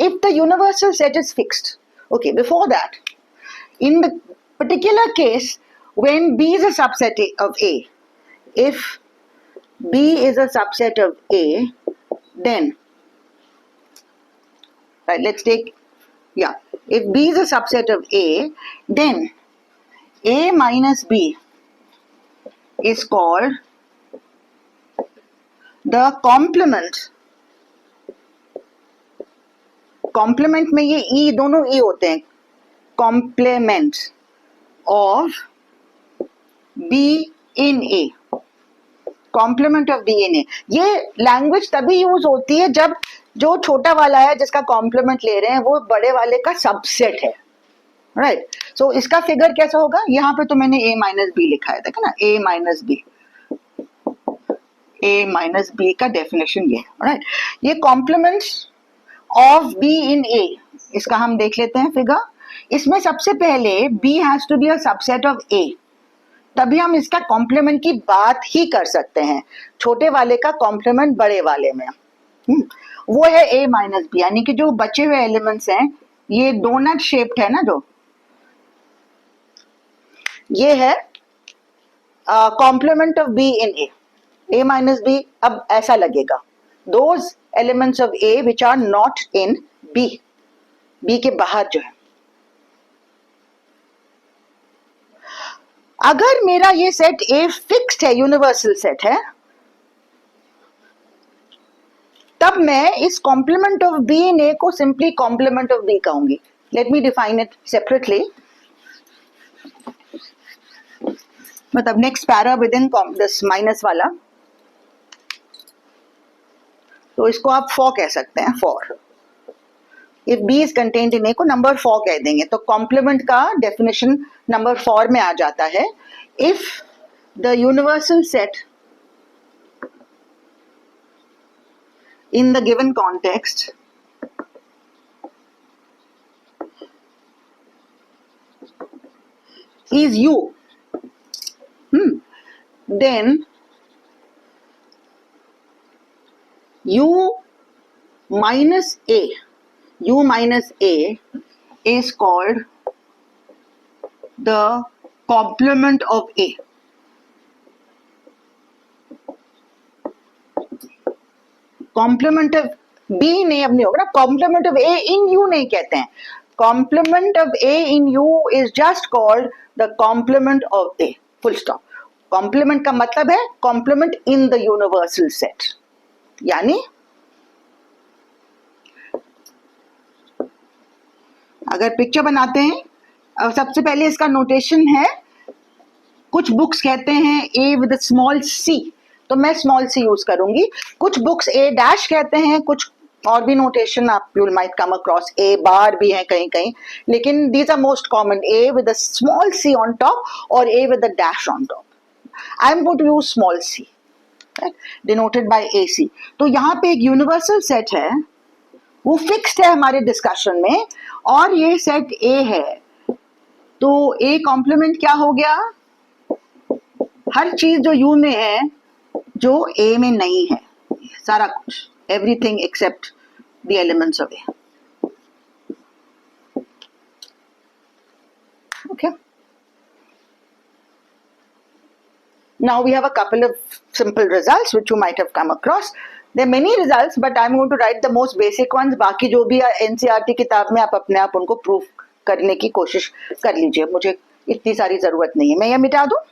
Speaker 1: if the universal set is fixed, okay, before that, in the particular case when B is a subset of A, if B is a subset of A, then, right, let's take, if B is a subset of A, then A minus B is called the complement. Complement में ये E, दोनों E होते हैं. Complement of B in A, complement of B in A. ये language तभी use होती है जब जो छोटा वाला है जिसका कॉम्प्लीमेंट ले रहे हैं वो बड़े वाले का सबसेट है, राइट. सो इसका फिगर कैसा होगा? यहाँ पे तो मैंने A माइनस बी लिखा है, देखा ना, A minus B. A minus B का डेफिनेशन ये है, राइट. ये complements of B in A, इसका हम देख लेते हैं फिगर. इसमें सबसे पहले B has to be a subset of A, तभी हम इसका कॉम्प्लीमेंट की बात ही कर सकते हैं. छोटे वाले का कॉम्प्लीमेंट बड़े वाले में वो है A माइनस बी, यानी कि जो बचे हुए एलिमेंट्स हैं ये डोनट शेप्ड है ना, जो ये है complement of B in A. A minus B अब ऐसा लगेगा, those elements of A which are not in B, B के बाहर जो है. अगर मेरा ये सेट A फिक्स्ड है, यूनिवर्सल सेट है, तब मैं इस complement of B in A को सिंपली कॉम्प्लीमेंट ऑफ बी कहूंगी. Let me define it separately. मतलब next para within this minus वाला, तो इसको आप 4 कह सकते हैं. 4 if B is contained in A को नंबर 4 कह देंगे. तो कॉम्प्लीमेंट का डेफिनेशन नंबर 4 में आ जाता है. If the universal set in the given context is U, then U minus A is called the complement of A. Complement of B in A अब नहीं होगा ना, complement of A in U नहीं कहते हैं. Complement of A in U is just called the complement of A, full stop. Complement का मतलब है complement in the universal set. यानी अगर पिक्चर बनाते हैं, अब सबसे पहले इसका नोटेशन है, कुछ बुक्स कहते हैं ए विद स्मॉल सी, तो मैं स्मॉल सी यूज करूंगी. कुछ बुक्स ए डैश कहते हैं, कुछ और भी नोटेशन आप you might come across, A bar भी है कहीं कहीं, लेकिन these are most common, A with a small c on top और A with a dash on top. I am going to use small c, denoted by A c. तो यहाँ पे एक यूनिवर्सल सेट है, वो फिक्स्ड है हमारे discussion में, और ये सेट ए है. तो ए कॉम्प्लीमेंट क्या हो गया? हर चीज जो यू में है जो ए में नहीं है, सारा कुछ, everything except the elements of A. Okay, now we have a couple of simple results which you might have come across. There are many results, but I'm going to write the most basic ones. बाकी जो भी NCERT किताब में आप अपने आप उनको proof करने की कोशिश कर लीजिए, मुझे इतनी सारी जरूरत नहीं है. मैं ये मिटा दूं?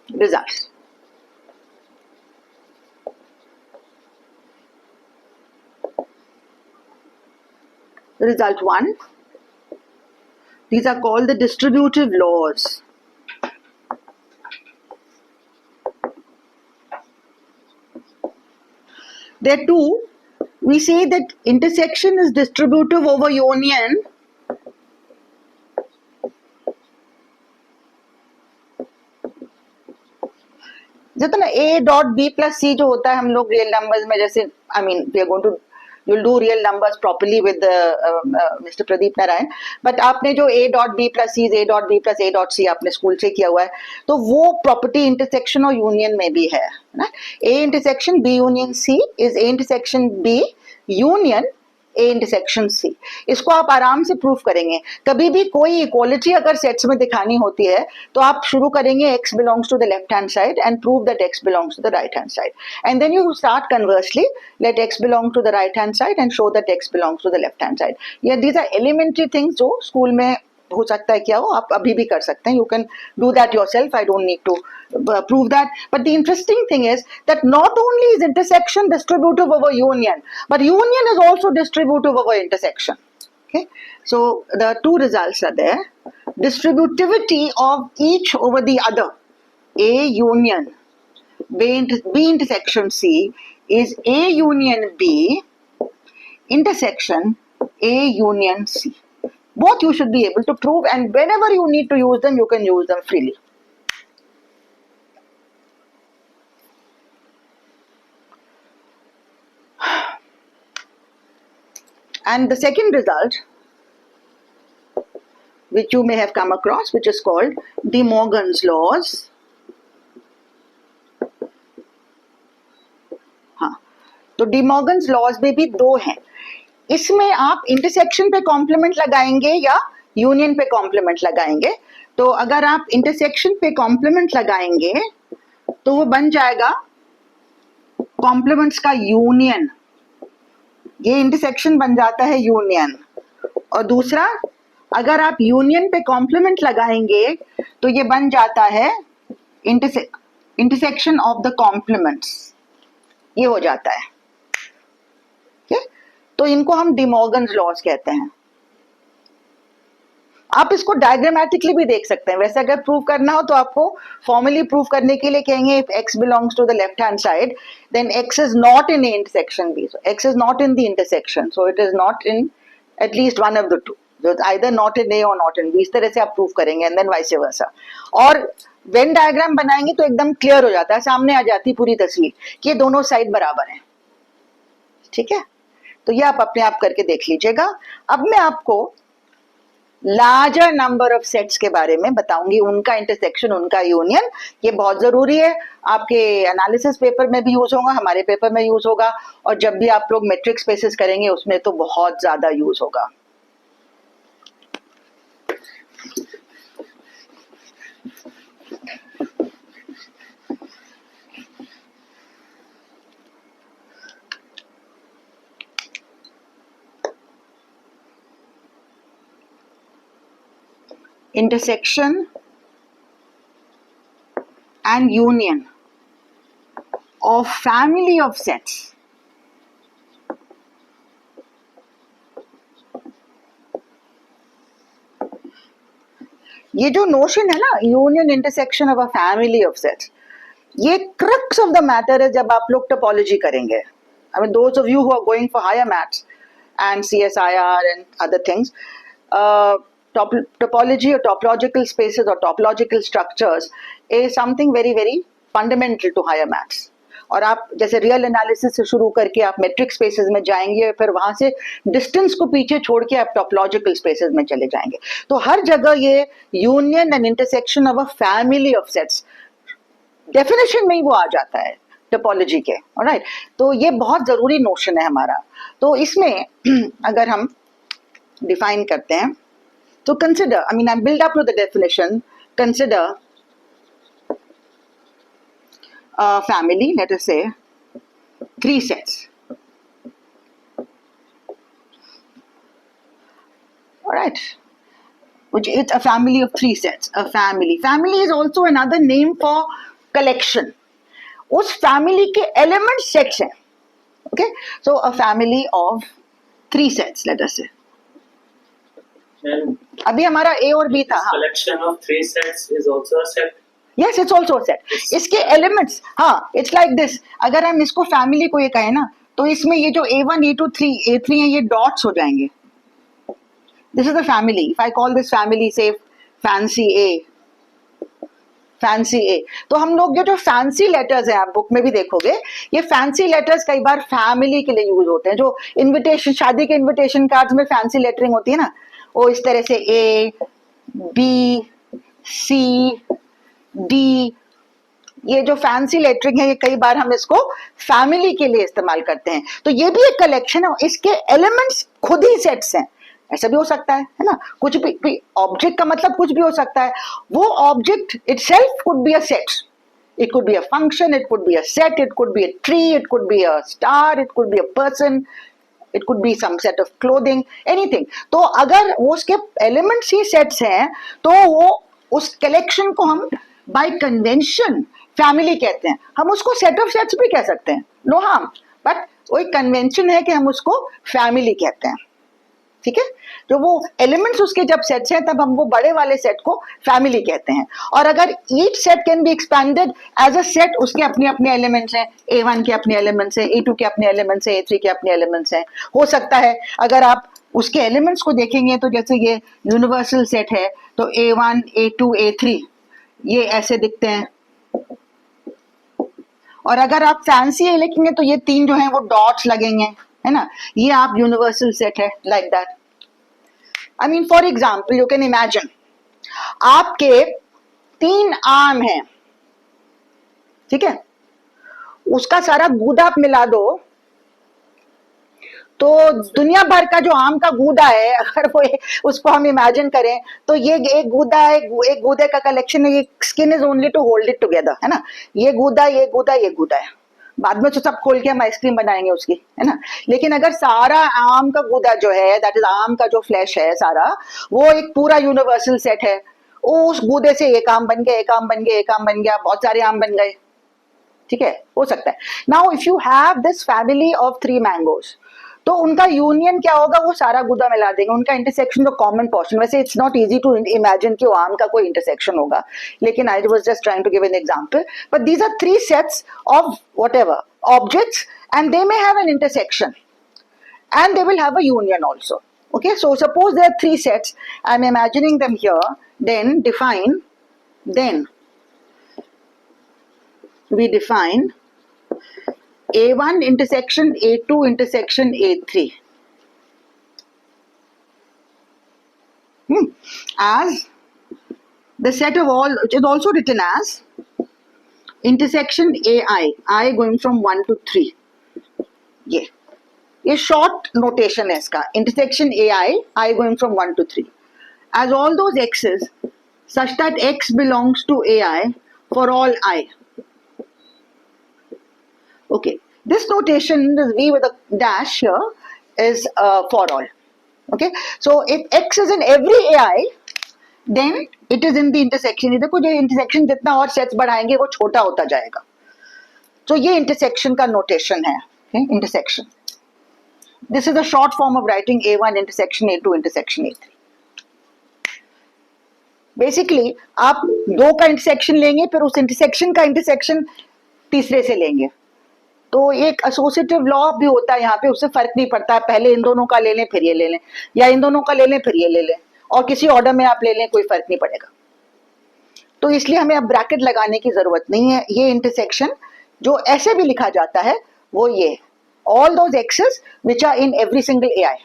Speaker 1: Results. Result 1. These are called the distributive laws. There are two. We say that intersection is distributive over union जैसे ना A dot B plus C जो होता है हम लोग रियल नंबर्स में, जैसे I mean we are going to you'll do real numbers properly with Mr. Pradeep Narayan, but आपने जो a dot b plus c, a dot b plus a dot c आपने स्कूल से किया हुआ है, तो वो प्रॉपर्टी इंटरसेक्शन और यूनियन में भी है ना. a intersection b union c is a intersection b union A intersection C. इसको आप आराम से प्रूफ करेंगे. कभी भी कोई इक्वालिटी अगर सेट्स में दिखानी होती है तो आप शुरू करेंगे x belongs to the left hand side and prove that x belongs to the right hand side, and then you start conversely, let x belong to the right hand side and show that x belongs to the left hand side. Yeah, these are elementary things जो school में हो सकता है क्या हो, आप अभी भी कर सकते हैं. You can do that yourself. I don't need to prove that. But the interesting thing is that not only is intersection distributive over union, but union is also distributive over intersection. Okay, so the two results are there. Distributivity of each over the other, A union B intersection C is A union B intersection A union C. Both you should be able to prove, and whenever you need to use them, you can use them freely. And the second result, which you may have come across, which is called De Morgan's laws. हाँ, तो De Morgan's laws में भी दो हैं. इसमें आप intersection पे complement लगाएंगे या यूनियन पे कॉम्प्लीमेंट लगाएंगे. तो अगर आप इंटरसेक्शन पे कॉम्प्लीमेंट लगाएंगे तो वो बन जाएगा कॉम्प्लीमेंट्स का यूनियन ये इंटरसेक्शन बन जाता है यूनियन। और दूसरा, अगर आप यूनियन पे कॉम्प्लीमेंट लगाएंगे तो ये बन जाता है इंटरसेक्शन ऑफ द कॉम्प्लीमेंट्स, ये हो जाता है। okay? तो इनको हम डिमॉर्गन्स लॉज कहते हैं। आप इसको डायग्रामेटिकली भी देख सकते हैं। वैसे अगर प्रूव करना हो तो आपको फॉर्मली प्रूव करने के लिए कहेंगे if x belongs to the left hand side then x is not in the intersection B, so x is not in the intersection, so it is not in at least one of the two, so it's either not in A or not in B। इस तरह से आप prove करेंगे and then vice versa. और Venn diagram बनाएंगे तो एकदम clear हो जाता है, सामने आ जाती है पूरी तस्वीर कि ये दोनों साइड बराबर हैं। ठीक है, तो ये आप अपने आप करके देख लीजिएगा। अब मैं आपको लार्जर नंबर ऑफ सेट्स के बारे में बताऊंगी, उनका इंटरसेक्शन, उनका यूनियन। ये बहुत जरूरी है, आपके एनालिसिस पेपर में भी यूज होगा, हमारे पेपर में यूज होगा, और जब भी आप लोग मैट्रिक्स स्पेसेस करेंगे उसमें तो बहुत ज्यादा यूज होगा। Intersection and union of family of sets ये जो नोशन है ना, union intersection of a family of sets, ये क्रक्स ऑफ द मैटर है जब आप लोग टोपोलॉजी करेंगे। I mean those of you who are going for higher maths and CSIR and other things, topology or topological spaces or topological structures is something very very fundamental to higher maths। और आप जैसे real analysis से शुरू करके आप metric spaces में जाएंगे, फिर वहां से डिस्टेंस को पीछे छोड़ के आप टॉपोलॉजिकल स्पेसेस में चले जाएंगे। तो हर जगह ये union and intersection of a family of sets definition में ही वो आ जाता है टोपोलॉजी के। ऑलराइट, तो ये बहुत जरूरी नोशन है हमारा। तो इसमें अगर हम डिफाइन करते हैं तो consider, I mean I build up with the definition, consider family, let us say 3 sets, all right, which is a family of 3 sets। a family is also another name for collection। उस family के element sets हैं। okay, so a family of 3 sets, let us say।
Speaker 2: And
Speaker 1: अभी हमारा A और B था। हाँ,
Speaker 2: collection of 3 sets is also a set।
Speaker 1: yes, it's also a set। इसके elements, हाँ, it's like this। अगर हम इसको family को ये कहें ना, तो इसमें ये जो A1, A2, A3 है, ये dots हो जाएंगे। This is the family। If I call this family, say fancy A, fancy A, तो हम लोग ये जो fancy letters हैं, आप बुक में भी देखोगे, ये fancy letters कई बार family के लिए यूज होते हैं। जो इन्विटेशन, शादी के इन्विटेशन कार्ड्स में fancy lettering होती है ना, वो इस तरह से A, B, C, D, ये जो फैंसी लेटरिंग है, ये कई बार हम इसको फैमिली के लिए इस्तेमाल करते हैं। तो ये भी एक कलेक्शन है, इसके एलिमेंट्स खुद ही सेट्स हैं। ऐसा भी हो सकता है ना, कुछ भी ऑब्जेक्ट का मतलब कुछ भी हो सकता है। वो object itself could be a set, it could be a function, it could be a set, it could be a tree, it could be a star, it could be a person, it could be some set of clothing, anything. तो अगर वो उसके elements ही sets हैं तो वो उस collection को हम बाय कन्वेंशन फैमिली कहते हैं। हम उसको सेट ऑफ सेट्स भी कह सकते हैं, नो हार्म, बट वो एक कन्वेंशन है कि हम उसको फैमिली कहते हैं। ठीक है, तो वो एलिमेंट्स उसके जब सेट्स हैं तब हम वो बड़े वाले सेट को फैमिली कहते हैं। और अगर each set can be expanded as a set, उसके अपने अपने एलिमेंट्स हैं, A1 के अपने एलिमेंट्स हैं, A2 के अपने एलिमेंट्स हैं, A3 के अपने एलिमेंट्स हैं। हो सकता है अगर आप उसके एलिमेंट्स को देखेंगे तो जैसे ये यूनिवर्सल सेट है, तो A1, A2, A3 ये ऐसे दिखते हैं। और अगर आप फैंसी है लिखेंगे तो ये 3 जो हैं वो डॉट्स लगेंगे, है ना, ये आप यूनिवर्सल सेट है, like that. I mean for example you can imagine आपके 3 आम हैं, ठीक है, उसका सारा गूदा आप मिला दो तो दुनिया भर का जो आम का गूदा है, अगर वो उसको हम इमेजिन करें तो ये एक गूदा है, एक गूदे का कलेक्शन है। ये skin is only to hold it together, है ना, ये गूदा, ये गूदा, ये गूदा है। बाद में तो सब खोल के हम आइसक्रीम बनाएंगे उसकी, है ना। लेकिन अगर सारा आम का गूदा जो है, दैट इज आम का जो फ्लैश है सारा, वो एक पूरा यूनिवर्सल सेट है, उस गूदे से एक आम बन गया, एक आम बन गया, एक आम बन गया, बहुत सारे आम बन गए, ठीक है, हो सकता है। Now if you have this family of 3 mangoes, तो उनका यूनियन क्या होगा, वो सारा गुदा मिला देंगे, उनका इंटरसेक्शन, जो कॉमन पोर्शन, वैसे it's not easy to imagine कि वो आम का कोई इंटरसेक्शन होगा, लेकिन I was just trying to give an example, but these are 3 sets of whatever objects and they may have an intersection and they will have a union also. Okay, so suppose there are 3 sets, I'm imagining them here, then we define A1 intersection A2 intersection A3 as the set of all, which is also written as intersection AI, I going from 1 to 3. ये short notation है इसका, intersection I going from 1 to 3 as all those x's such that x belongs to ai for all I. Okay, this notation, this v with a dash here, is for all. Okay, so if x is in every ai, then it is in the intersection. ये देखो, जो intersection जितना और sets बढ़ाएंगे वो छोटा होता जाएगा, तो ये इंटरसेक्शन का नोटेशन है, intersection. This is the short form of writing A1 intersection A2 intersection A3. Basically, आप 2 का इंटरसेक्शन लेंगे, फिर उस इंटरसेक्शन का इंटरसेक्शन तीसरे से लेंगे, तो एक एसोसिएटिव लॉ भी होता है यहाँ पे, उससे फर्क नहीं पड़ता है पहले इन दोनों का ले लें फिर ये ले लें, या इन दोनों का ले लें फिर ये ले लें, और किसी ऑर्डर में आप ले लें, कोई फर्क नहीं पड़ेगा. तो इसलिए हमें अब ब्रैकेट लगाने की जरूरत नहीं है. ये इंटरसेक्शन जो ऐसे भी लिखा जाता है वो ये, all those x's which are in every single ai.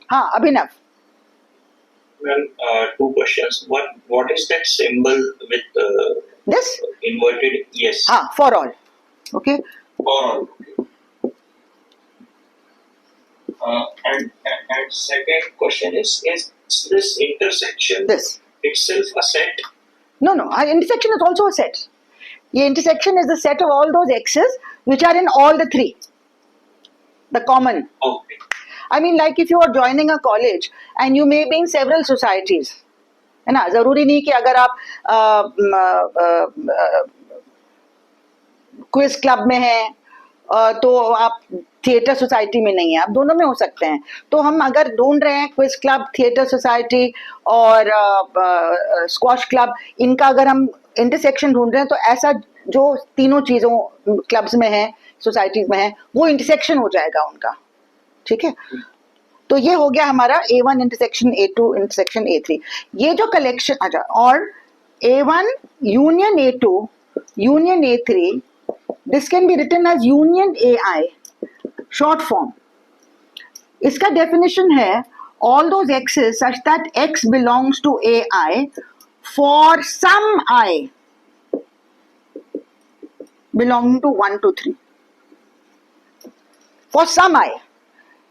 Speaker 1: हाँ, अभिनव.
Speaker 4: Well, 2 questions. What is that symbol with
Speaker 1: This?
Speaker 4: inverted? Yes.
Speaker 1: हाँ, for all. Okay.
Speaker 4: For all. And second question is this intersection
Speaker 1: This.
Speaker 4: itself a set?
Speaker 1: No, intersection is also a set. ये intersection is the set of all those x's which are in all the 3. The common.
Speaker 4: Okay.
Speaker 1: I mean, like if you are joining a college and you may be in several societies, है ना, जरूरी नहीं कि अगर आप quiz club में हैं तो आप थिएटर सोसाइटी में नहीं है, आप दोनों में हो सकते हैं. तो हम अगर ढूंढ रहे हैं क्विज क्लब, थिएटर सोसाइटी और स्क्वॉश क्लब, इनका अगर हम इंटरसेक्शन ढूंढ रहे हैं, तो ऐसा जो तीनों चीजों क्लब्स में है, सोसाइटीज में है, वो इंटरसेक्शन हो जाएगा उनका, ठीक है. तो ये हो गया हमारा A1 intersection A2 intersection A3. ये जो कलेक्शन, अच्छा, और A1 union A2 union A3, this can be written as union AI, short form. इसका डेफिनेशन है all those x's such that x belongs to ai for some I belonging to 1 to 3. For some I.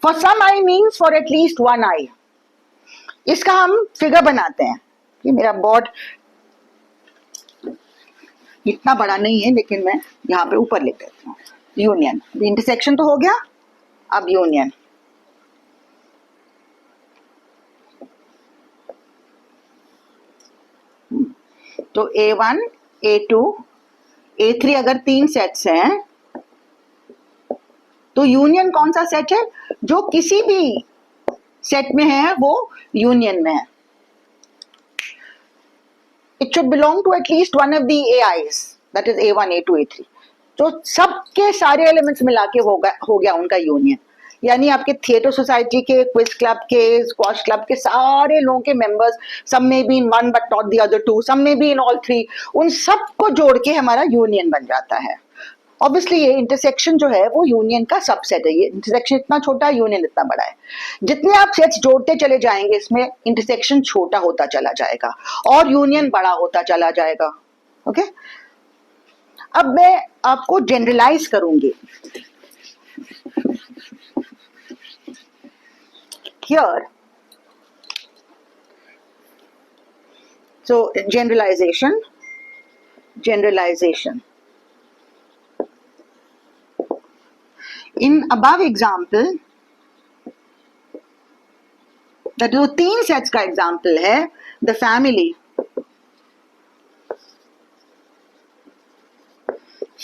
Speaker 1: For some I means for at least one I. इसका हम figure बनाते हैं. कि मेरा board इतना बड़ा नहीं है, लेकिन मैं यहाँ पे ऊपर लिख देती हूँ. यूनियन, इंटरसेक्शन तो हो गया, अब यूनियन. तो A1, A2, A3 अगर 3 सेट्स हैं, तो यूनियन कौन सा सेट है? जो किसी भी सेट में है वो यूनियन में है. It should belong to at least one of the AIs, that is A1, A2, A3. तो सबके सारे एलिमेंट्स मिला के हो गया उनका यूनियन. यानी आपके थिएटर सोसाइटी के, क्विज क्लब के, स्क्वॉश क्लब के सारे लोगों के मेंबर्स, सम में be in one but not the other 2, सम में बी इन ऑल 3, उन सबको जोड़ के हमारा यूनियन बन जाता है. ऑब्वियसली ये इंटरसेक्शन जो है वो यूनियन का सबसेट है. ये इंटरसेक्शन इतना छोटा है, यूनियन इतना बड़ा है. जितने आप सेट्स जोड़ते चले जाएंगे इसमें, इंटरसेक्शन छोटा होता चला जाएगा और यूनियन बड़ा होता चला जाएगा. ओके, अब मैं आपको जनरलाइज करूंगी. Here, so generalization. In above example, that जो 3 सेट्स का एग्जाम्पल है, the family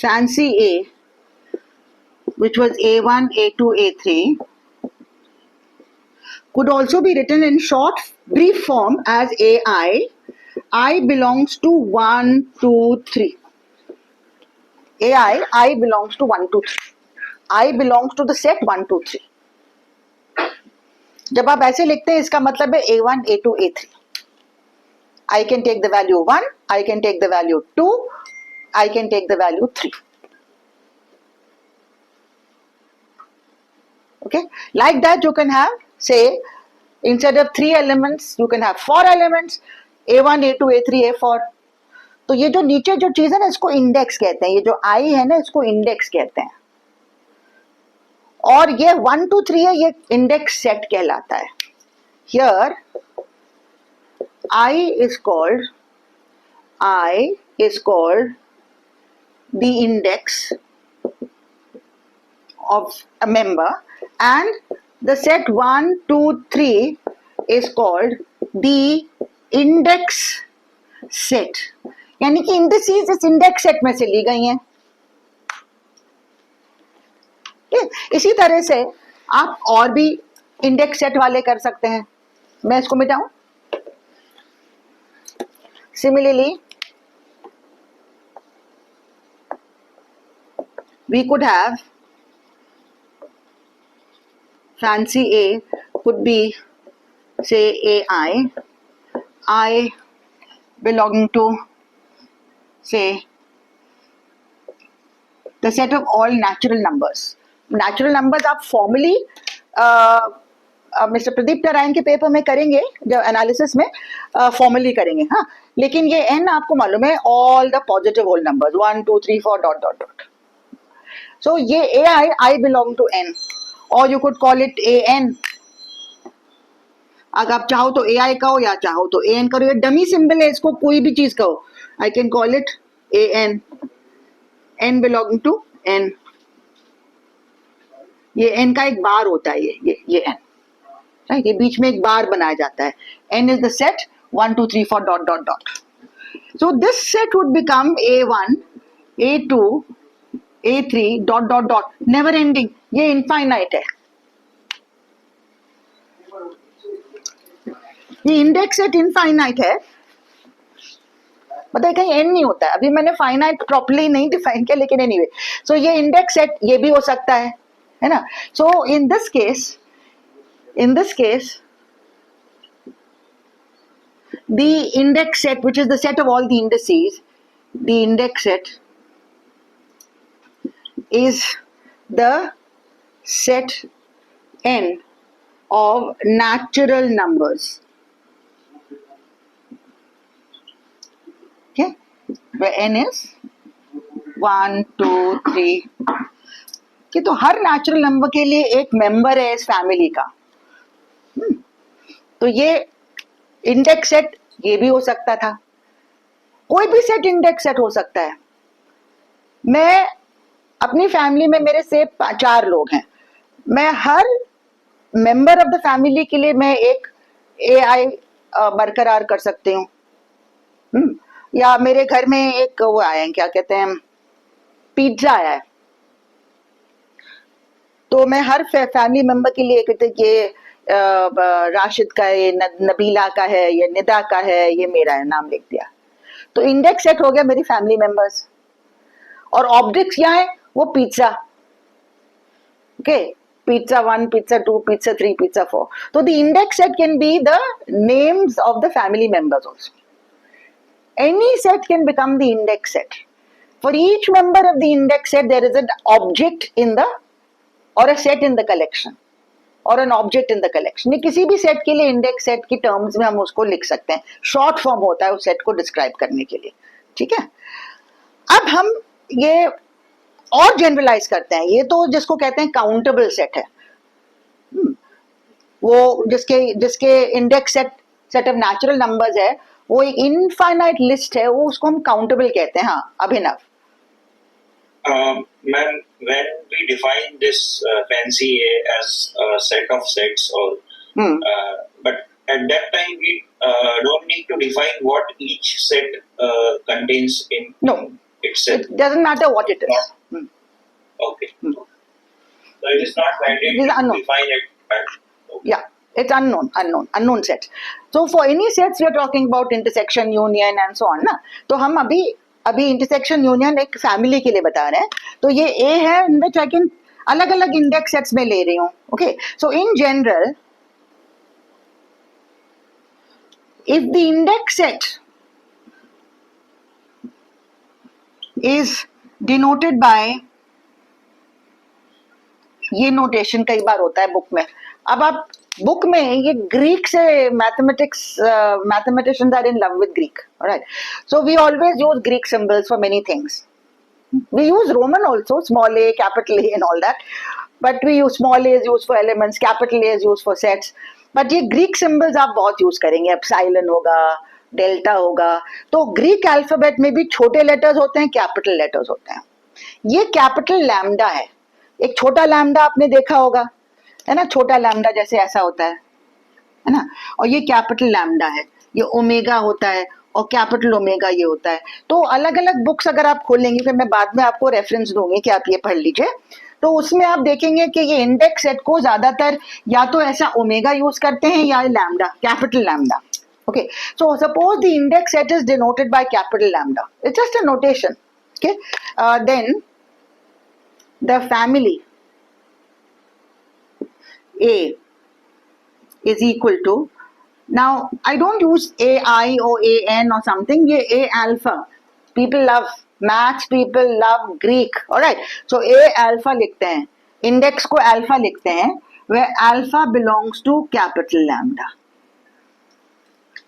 Speaker 1: fancy A, which was A1, A2, A3, could also be written in short, brief form as AI. I belongs to 1, 2, 3. AI, I belongs to 1, 2, 3. I belongs to the set 1, 2, 3. जब आप ऐसे लिखते हैं इसका मतलब है A1, A2, A3. I can take the value 1, I can take the value 2, I can take the value 3. Okay, like that you can have, say, instead of 3 elements, you can have 4 elements, A1, A2, A3, A4. तो ये जो नीचे जो चीज है ना, इसको index कहते हैं. ये जो I है ना, इसको इंडेक्स कहते हैं. और ये 1, 2, 3 है, ये इंडेक्स सेट कहलाता है. Here I is called the index of a member, and the set 1, 2, 3 is called the index set. यानी कि इंडिसेस इस इंडेक्स सेट में से ली गई हैं. इसी तरह से आप और भी इंडेक्स सेट वाले कर सकते हैं. मैं इसको मिटाऊं. Similarly, we could have fancy A could be, say, AI. I belonging to, say, the set of all natural numbers. Natural numbers आप formally मिस्टर प्रदीप नारायण के पेपर में करेंगे, जब एनालिसिस में फॉर्मली करेंगे. हाँ, लेकिन ये n आपको मालूम है, all the positive whole numbers 1, 2, 3, 4 dot dot dot. So ये AI, I belong to n, और you could call it AN. अगर आप चाहो तो AI कहो या चाहो तो AN करो. ये डमी सिंबल है, इसको कोई भी चीज कहो. I can call it AN. n belonging to n. ये n का एक बार होता है. ये n, राइट. ये बीच में एक बार बनाया जाता है. n is the set 1, 2, 3, 4 dot dot dot. So this set would become A1, A2, A3 dot dot dot, never ending. ये infinite है. ये इंडेक्स सेट इनफाइनाइट है. मतलब कहीं एंड नहीं होता है. अभी मैंने फाइनाइट प्रॉपर्ली नहीं डिफाइन किया, लेकिन एनीवे. सो ये इंडेक्स सेट ये भी हो सकता है ना. So in this case the index set, which is the set of all the indices, the index set is the set n of natural numbers. Okay, where n is 1, 2, 3. कि तो हर natural number के लिए एक member है इस family का. तो ये इंडेक्स सेट ये भी हो सकता था. कोई भी सेट इंडेक्स सेट हो सकता है. मैं अपनी फैमिली में, मेरे से 4 लोग हैं, मैं हर मेंबर ऑफ द फैमिली के लिए मैं एक AI बरकरार कर सकती हूँ. या मेरे घर में एक वो आया है, क्या कहते हैं, पिज्जा आया है, तो मैं हर फैमिली मेंबर के लिए कहते ये राशिद का है, ये नबीला का है, ये निदा का है, ये मेरा है, नाम लिख दिया. तो इंडेक्स सेट हो गया मेरी फैमिली मेंबर्स. और ऑब्जेक्ट्स क्या है, वो pizza. Okay, pizza 1, pizza 2, pizza 3, pizza 4. तो the index set can be the names of the family members also. Any set can become the index set. For each member of the index set, there is an object in the, or a set in the collection, or an object in the collection. ये किसी भी set के लिए index set की terms में हम उसको लिख सकते हैं. शॉर्ट फॉर्म होता है उस सेट को डिस्क्राइब करने के लिए. ठीक है. अब हम ये और जनरलाइज करते हैं. ये तो जिसको कहते हैं काउंटेबल सेट है. वो जिसके index set of natural numbers है, वो एक इनफाइनाइट लिस्ट है, वो उसको हम काउंटेबल कहते हैं. हाँ, अभिनव.
Speaker 4: Ma'am, when we define this fancy A as a set of sets, or but at that time we don't need to define what each set contains in
Speaker 1: No,
Speaker 4: itself.
Speaker 1: it doesn't matter what it is.
Speaker 4: Okay. So it is not mandatory
Speaker 1: It is
Speaker 4: to
Speaker 1: unknown.
Speaker 4: define it. Okay.
Speaker 1: Yeah, it's unknown sets. So for any sets we are talking about intersection, union and so on ना, तो हम अभी intersection union एक family के लिए बता रहे हैं. तो ये ए है इन विच आई कैन अलग अलग इंडेक्स सेट्स में ले रही हूँ. Okay, so in general if the index set is denoted by ये नोटेशन कई बार होता है बुक में. अब आप बुक में ये ग्रीक से mathematicians are in love with Greek, right? So we always use Greek symbols for many things. We use Roman also, small a, capital A and all that. But we use small a is used for elements, capital A is used for sets. But ये Greek symbols आप बहुत use करेंगे. Epsilon होगा, delta होगा. तो Greek alphabet में भी छोटे लेटर्स होते हैं, कैपिटल लेटर्स होते हैं. ये कैपिटल लैम्डा है. एक छोटा लैम्डा आपने देखा होगा, है ना? छोटा लैम्डा जैसे ऐसा होता है ना? और ये कैपिटल लैम्डा है. ये ओमेगा होता है और कैपिटल ओमेगा ये होता है. तो अलग अलग बुक्स अगर आप खोलेंगे, फिर मैं बाद में आपको रेफरेंस दूंगी कि आप ये पढ़ लीजिए, तो उसमें आप देखेंगे कि ये इंडेक्स सेट को ज्यादातर या तो ऐसा ओमेगा यूज करते हैं या lambda, capital lambda. Okay, so suppose the index set is denoted by capital lambda. It's just a notation. Okay, then the family A is equal to, now I don't use AI or AN or something, ye A alpha. People love maths, people love Greek, alright? So A alpha लिखते हैं, index को alpha लिखते हैं, where alpha belongs to capital lambda.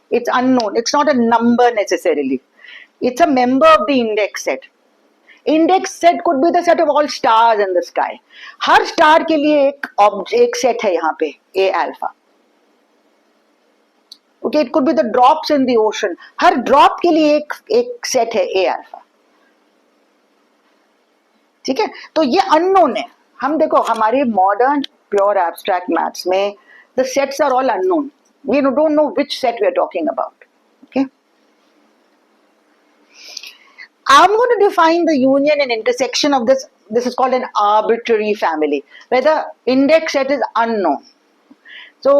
Speaker 1: It's unknown, it's not a number necessarily, it's a member of the index set. Index set could be the set of all stars in the sky. हर star के लिए एक set है यहाँ पे A alpha. Okay, it could be the drops in the ocean. हर drop के लिए एक सेट है ए अल्फा. ठीक है, तो ये अननोन है. हम देखो हमारे मॉडर्न प्योर एब्स्ट्रैक्ट मैथ्स में the sets are all unknown. We don't know which set we are talking about. Okay, I'm going to define the union and intersection of this. This is called an arbitrary family, where the index set is unknown. So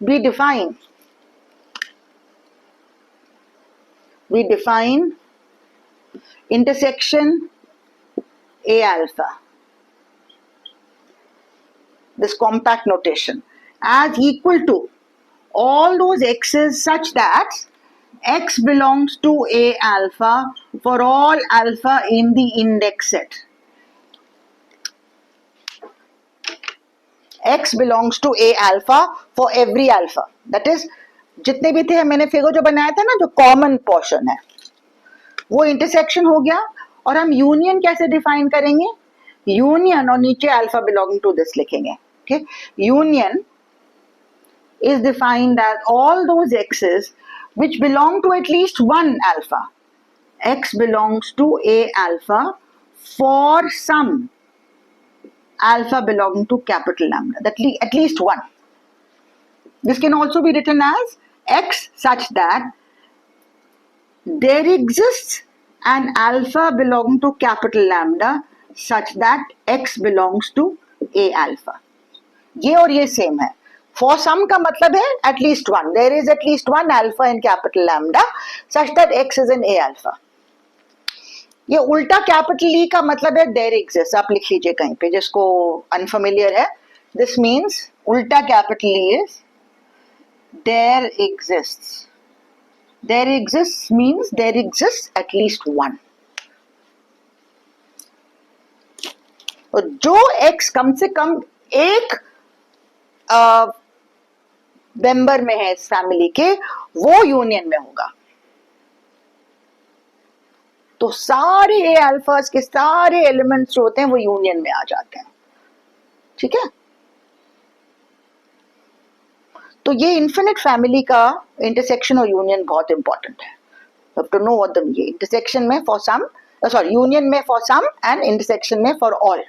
Speaker 1: we define intersection A alpha, this compact notation, as equal to all those x's such that x belongs to A alpha for all alpha in the index set. X belongs to A alpha for every alpha. That is, जितने भी थे मैंने figure जो बनाया था ना, जो common portion है वो इंटरसेक्शन हो गया. और हम यूनियन कैसे डिफाइन करेंगे? यूनियन और नीचे अल्फा बिलोंगिंग टू दिस लिखेंगे. Okay, union is defined as all those x's which belong to at least one alpha. X belongs to A alpha for some alpha belonging to capital lambda. That at least one. This can also be written as X such that there exists an alpha belonging to capital lambda such that X belongs to A alpha. ये और ये same है. For some का मतलब है at least one. There is at least one alpha in capital lambda such that X is in A alpha. ये उल्टा capital E का मतलब है there exists. आप लिख लीजिए कहीं पे जिसको अनफेमिलियर है. This means उल्टा capital E is there exists. There exists means there exists at least one. और जो X कम से कम एक मेंबर में है इस फैमिली के, वो यूनियन में होगा. तो सारे ए अल्फास के सारे एलिमेंट्स जो होते हैं वो यूनियन में आ जाते हैं. ठीक है, तो ये इन्फिनिट फैमिली का इंटरसेक्शन और यूनियन बहुत इंपॉर्टेंट है. You have to know what the ये इंटरसेक्शन में फॉर सम sorry, union में for some and intersection में for all.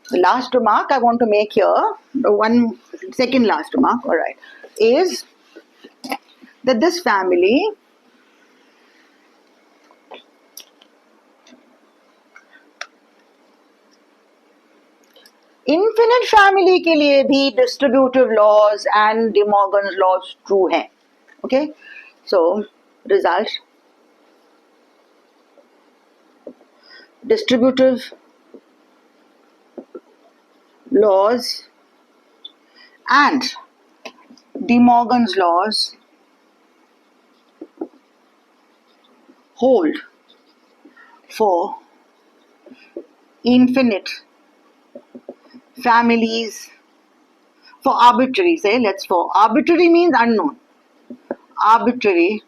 Speaker 1: The last remark I want to make here, the one second last remark, all right, is that this family infinite family के लिए भी distributive laws and De Morgan's laws true हैं. Okay, so result, distributive laws and De Morgan's laws hold for infinite families, for arbitrary, arbitrary means unknown, arbitrary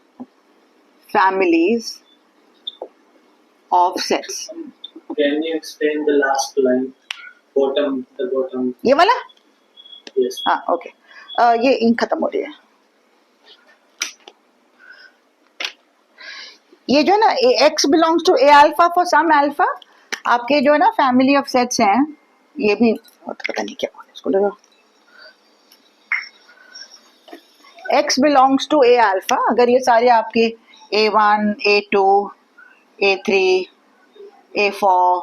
Speaker 1: families of sets.
Speaker 3: Can you explain the last line? The bottom.
Speaker 1: ये वाला?
Speaker 3: Yes.
Speaker 1: हाँ, okay. ये ink खत्म हो रही है. ये जो ना x belongs to a alpha for some alpha, आपके जो है ना फैमिली ऑफ सेट्स हैं, ये भी पता नहीं क्या बोले इसको. देखो, x belongs to a alpha, अगर ये सारे आपके a1, a2, a3, a4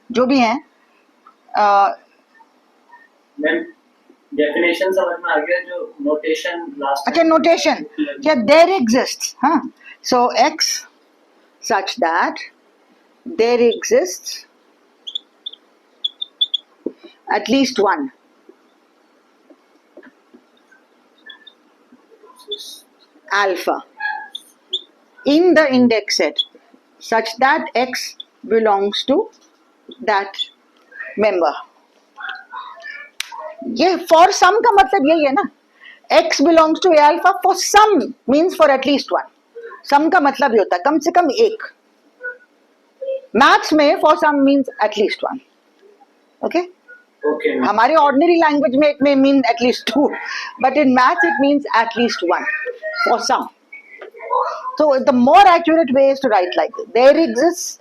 Speaker 1: जो भी हैं,
Speaker 3: मैम डेफिनेशन समझ में आ गया, जो नोटेशन लास्ट.
Speaker 1: अच्छा, नोटेशन, क्या देयर एग्जिस्ट्स, हाँ. सो x such that there exists at least one alpha in the index set such that x belongs to that member. ये for some का मतलब यही है ना, x belongs to a alpha for some means for at least one. सम का मतलब ये होता है कम से कम एक. मैथ्स में for some means at least one. Okay,
Speaker 3: okay.
Speaker 1: हमारे ऑर्डिनरी लैंग्वेज में it may mean at least two, but in maths it means at least one for some. So the more accurate way is to write like this. There exists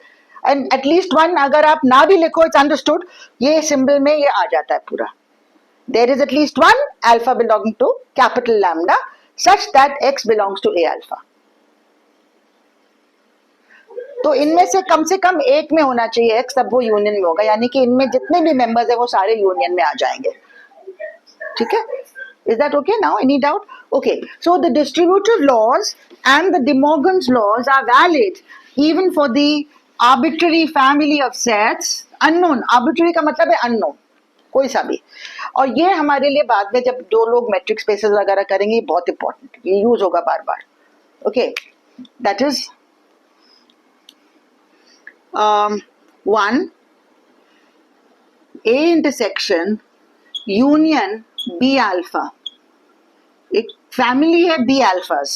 Speaker 1: and at least one. अगर आप ना भी लिखो, it's understood. ये symbol में ये आ जाता है पूरा. There is at least one alpha belonging to capital lambda such that x belongs to a alpha. तो इनमें से कम एक में होना चाहिए x, तब वो यूनियन में होगा, यानी कि इनमें जितने भी मेंबर्स है वो सारे यूनियन में आ जाएंगे. ठीक है? Is that okay now? Any doubt? Okay. So the distributive laws and the De Morgan's laws are valid even for the arbitrary family of sets. Unknown. Arbitrary का मतलब है unknown. कोई सा भी. और ये हमारे लिए बाद में जब दो लोग metric spaces वगैरह करेंगे, बहुत important. ये use होगा बार बार. Okay. That is 1 A intersection union B alpha. एक फैमिली है B alphas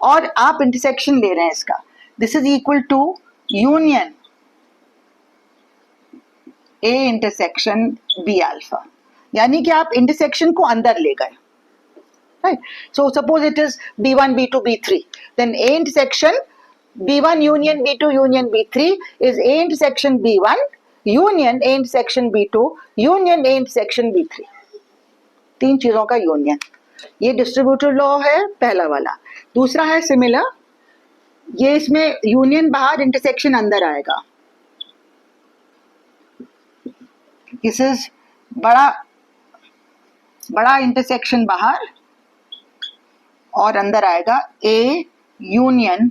Speaker 1: और आप इंटरसेक्शन ले रहे हैं इसका. This is equal to union A intersection B alpha, यानी कि आप इंटरसेक्शन को अंदर ले गए. Right? So suppose it is B1, B2, B3. Then A intersection B1 union B2 union B3 is A intersection B1 union A intersection B2 union A intersection B3. तीन चीजों का यूनियन. ये डिस्ट्रीब्यूटिव लॉ है पहला वाला. दूसरा है similar, ये इसमें यूनियन बाहर इंटरसेक्शन अंदर आएगा. दिस इज बड़ा इंटरसेक्शन बाहर और अंदर आएगा A यूनियन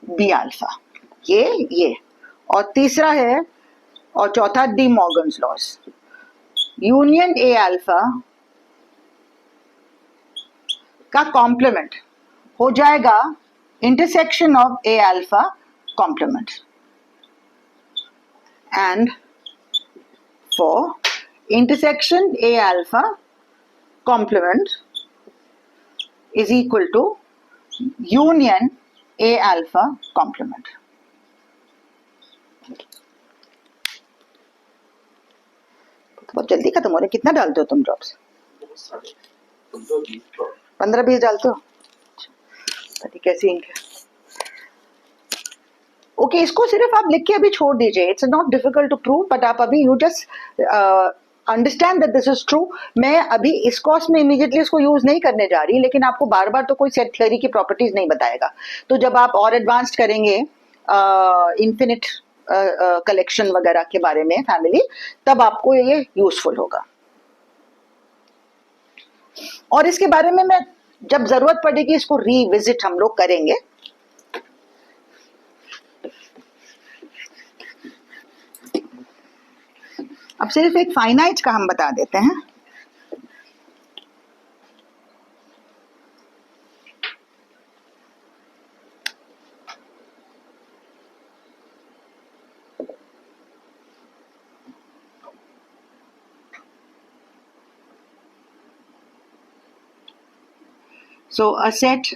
Speaker 1: B alpha. ये और तीसरा है और चौथा De Morgan's laws. Union A alpha का कॉम्प्लीमेंट हो जाएगा intersection of A alpha complement. And for intersection A alpha complement is equal to union A alpha complement. बहुत जल्दी खत्म हो रहे. कितना डालते हो तुम ड्रॉप्स? 15-20 डालते हो. पता कैसी इंक है। ओके, इसको सिर्फ आप लिख के अभी छोड़ दीजिए, it's not difficult to prove, but आप अभी you just understand that this is true. मैं अभी इस कोर्स में इमीडिएटली इसको यूज नहीं करने जा रही, लेकिन आपको बार बार तो कोई सेट थ्योरी की प्रॉपर्टीज नहीं बताएगा। तो जब आप और एडवांस्ड करेंगे इन्फिनिट कलेक्शन वगैरह के बारे में फैमिली, तब आपको ये यूजफुल होगा। और इसके बारे में मैं जब जरूरत पड़ेगी इसको रीविजिट हम लोग करेंगे। अब सिर्फ एक फाइनाइट का हम बता देते हैं। So a set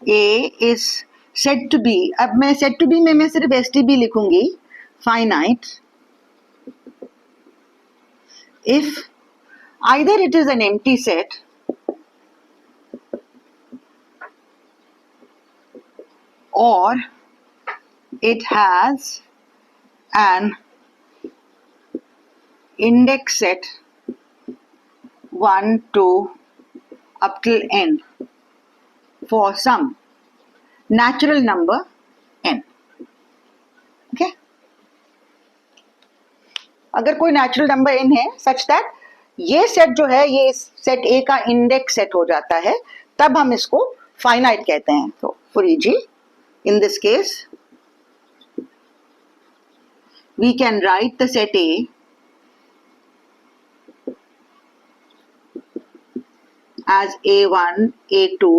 Speaker 1: A is said to be, अब मैं said to be में मैं सिर्फ STB लिखूंगी, finite if either it is an empty set or it has an index set 1, 2 up till n for some natural number n. Okay? अगर कोई natural number n है such that ये set जो है ये सेट A का index set हो जाता है, तब हम इसको फाइनाइट कहते हैं। तो for e.g. in this case we can write the set A as A1, A2,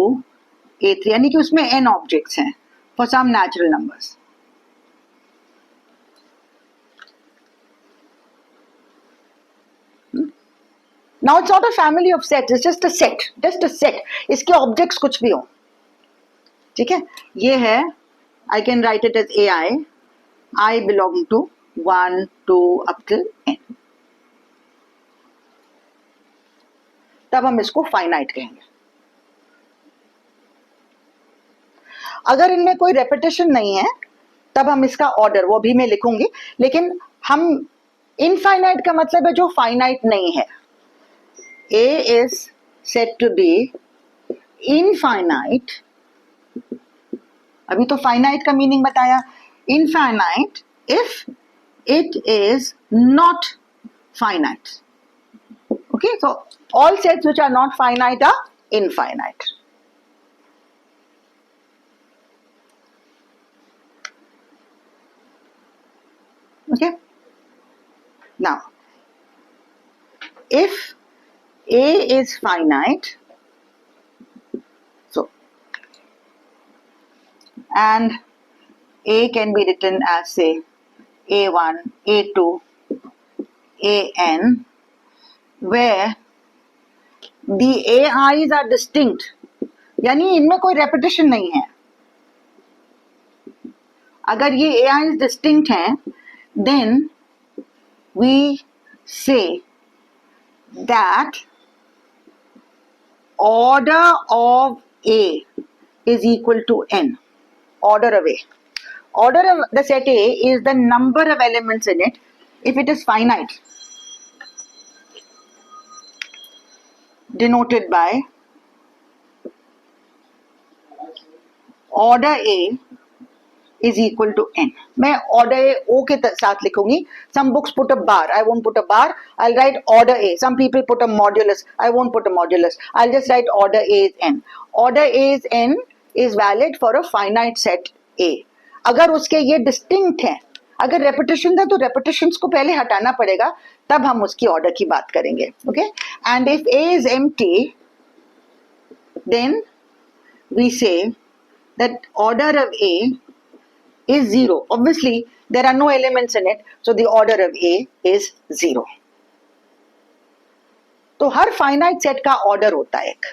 Speaker 1: A3, यानी कि उसमें n ऑब्जेक्ट्स हैं for some natural numbers. Now it's not a family of sets, it's just a set. इसके objects कुछ भी हो, ठीक है। ये है, I can write it as AI, I belong to 1, 2 up till n. तब हम इसको फाइनाइट कहेंगे। अगर इनमें कोई रेपिटेशन नहीं है तब हम इसका ऑर्डर वो भी मैं लिखूंगी, लेकिन हम इनफाइनाइट का मतलब है जो फाइनाइट नहीं है। A is said to be infinite, अभी तो फाइनाइट का मीनिंग बताया, infinite if it is not finite. Okay, so all sets which are not finite are infinite. Okay, now if A is finite, so and A can be written as say A1, A2, AN, where the AIs are distinct, यानी इनमें कोई repetition नहीं है। अगर ये AIs distinct हैं, then we say that order of A is equal to n. Order of A. Order of the set A is the number of elements in it if it is finite, denoted by order A is equal to n. मैं order A O के साथ लिखूंगी. Some books put a bar, I won't put a bar. I'll write order A. Some people put a modulus, I won't put a modulus. I'll just write order A is n. Order A is n is valid for a finite set A. अगर उसके ये distinct है, अगर repetition है तो repetitions को पहले हटाना पड़ेगा, तब हम उसकी order की बात करेंगे. Okay? And if A is empty, then we say that order of A is 0. Obviously, there are no elements in it, so the order of A is 0. तो हर फाइनाइट सेट का ऑर्डर होता है एक,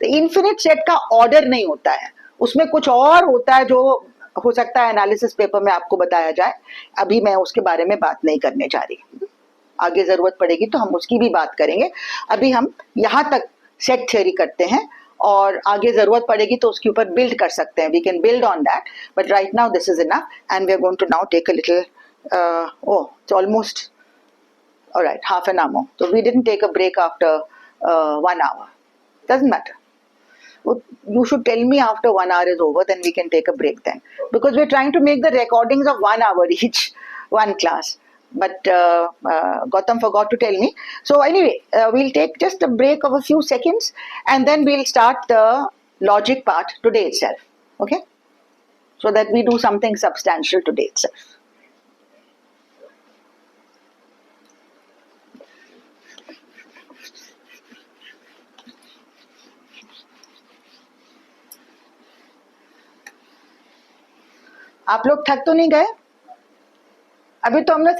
Speaker 1: तो infinite set का order नहीं होता है, उसमें कुछ और होता है जो हो सकता है एनालिसिस पेपर में आपको बताया जाए। अभी मैं उसके बारे में बात नहीं करने जा रही, आगे जरूरत पड़ेगी तो हम उसकी भी बात करेंगे। अभी हम यहाँ तक सेट थ्योरी करते हैं और आगे जरूरत पड़ेगी तो उसके ऊपर बिल्ड कर सकते हैं. We can build on that, but right now this is enough and we are going to now take a little it's almost alright, half an hour more. So we didn't take a break after 1 hour. Doesn't matter. You should tell me after 1 hour is over, then we can take a break then. Because we're trying to make the recordings of 1 hour each, one class. But Gautam forgot to tell me. So anyway, we'll take just a break of a few seconds and then we'll start the logic part today itself. Okay? So that we do something substantial today itself. आप लोग थक तो नहीं गए? अभी तो हमने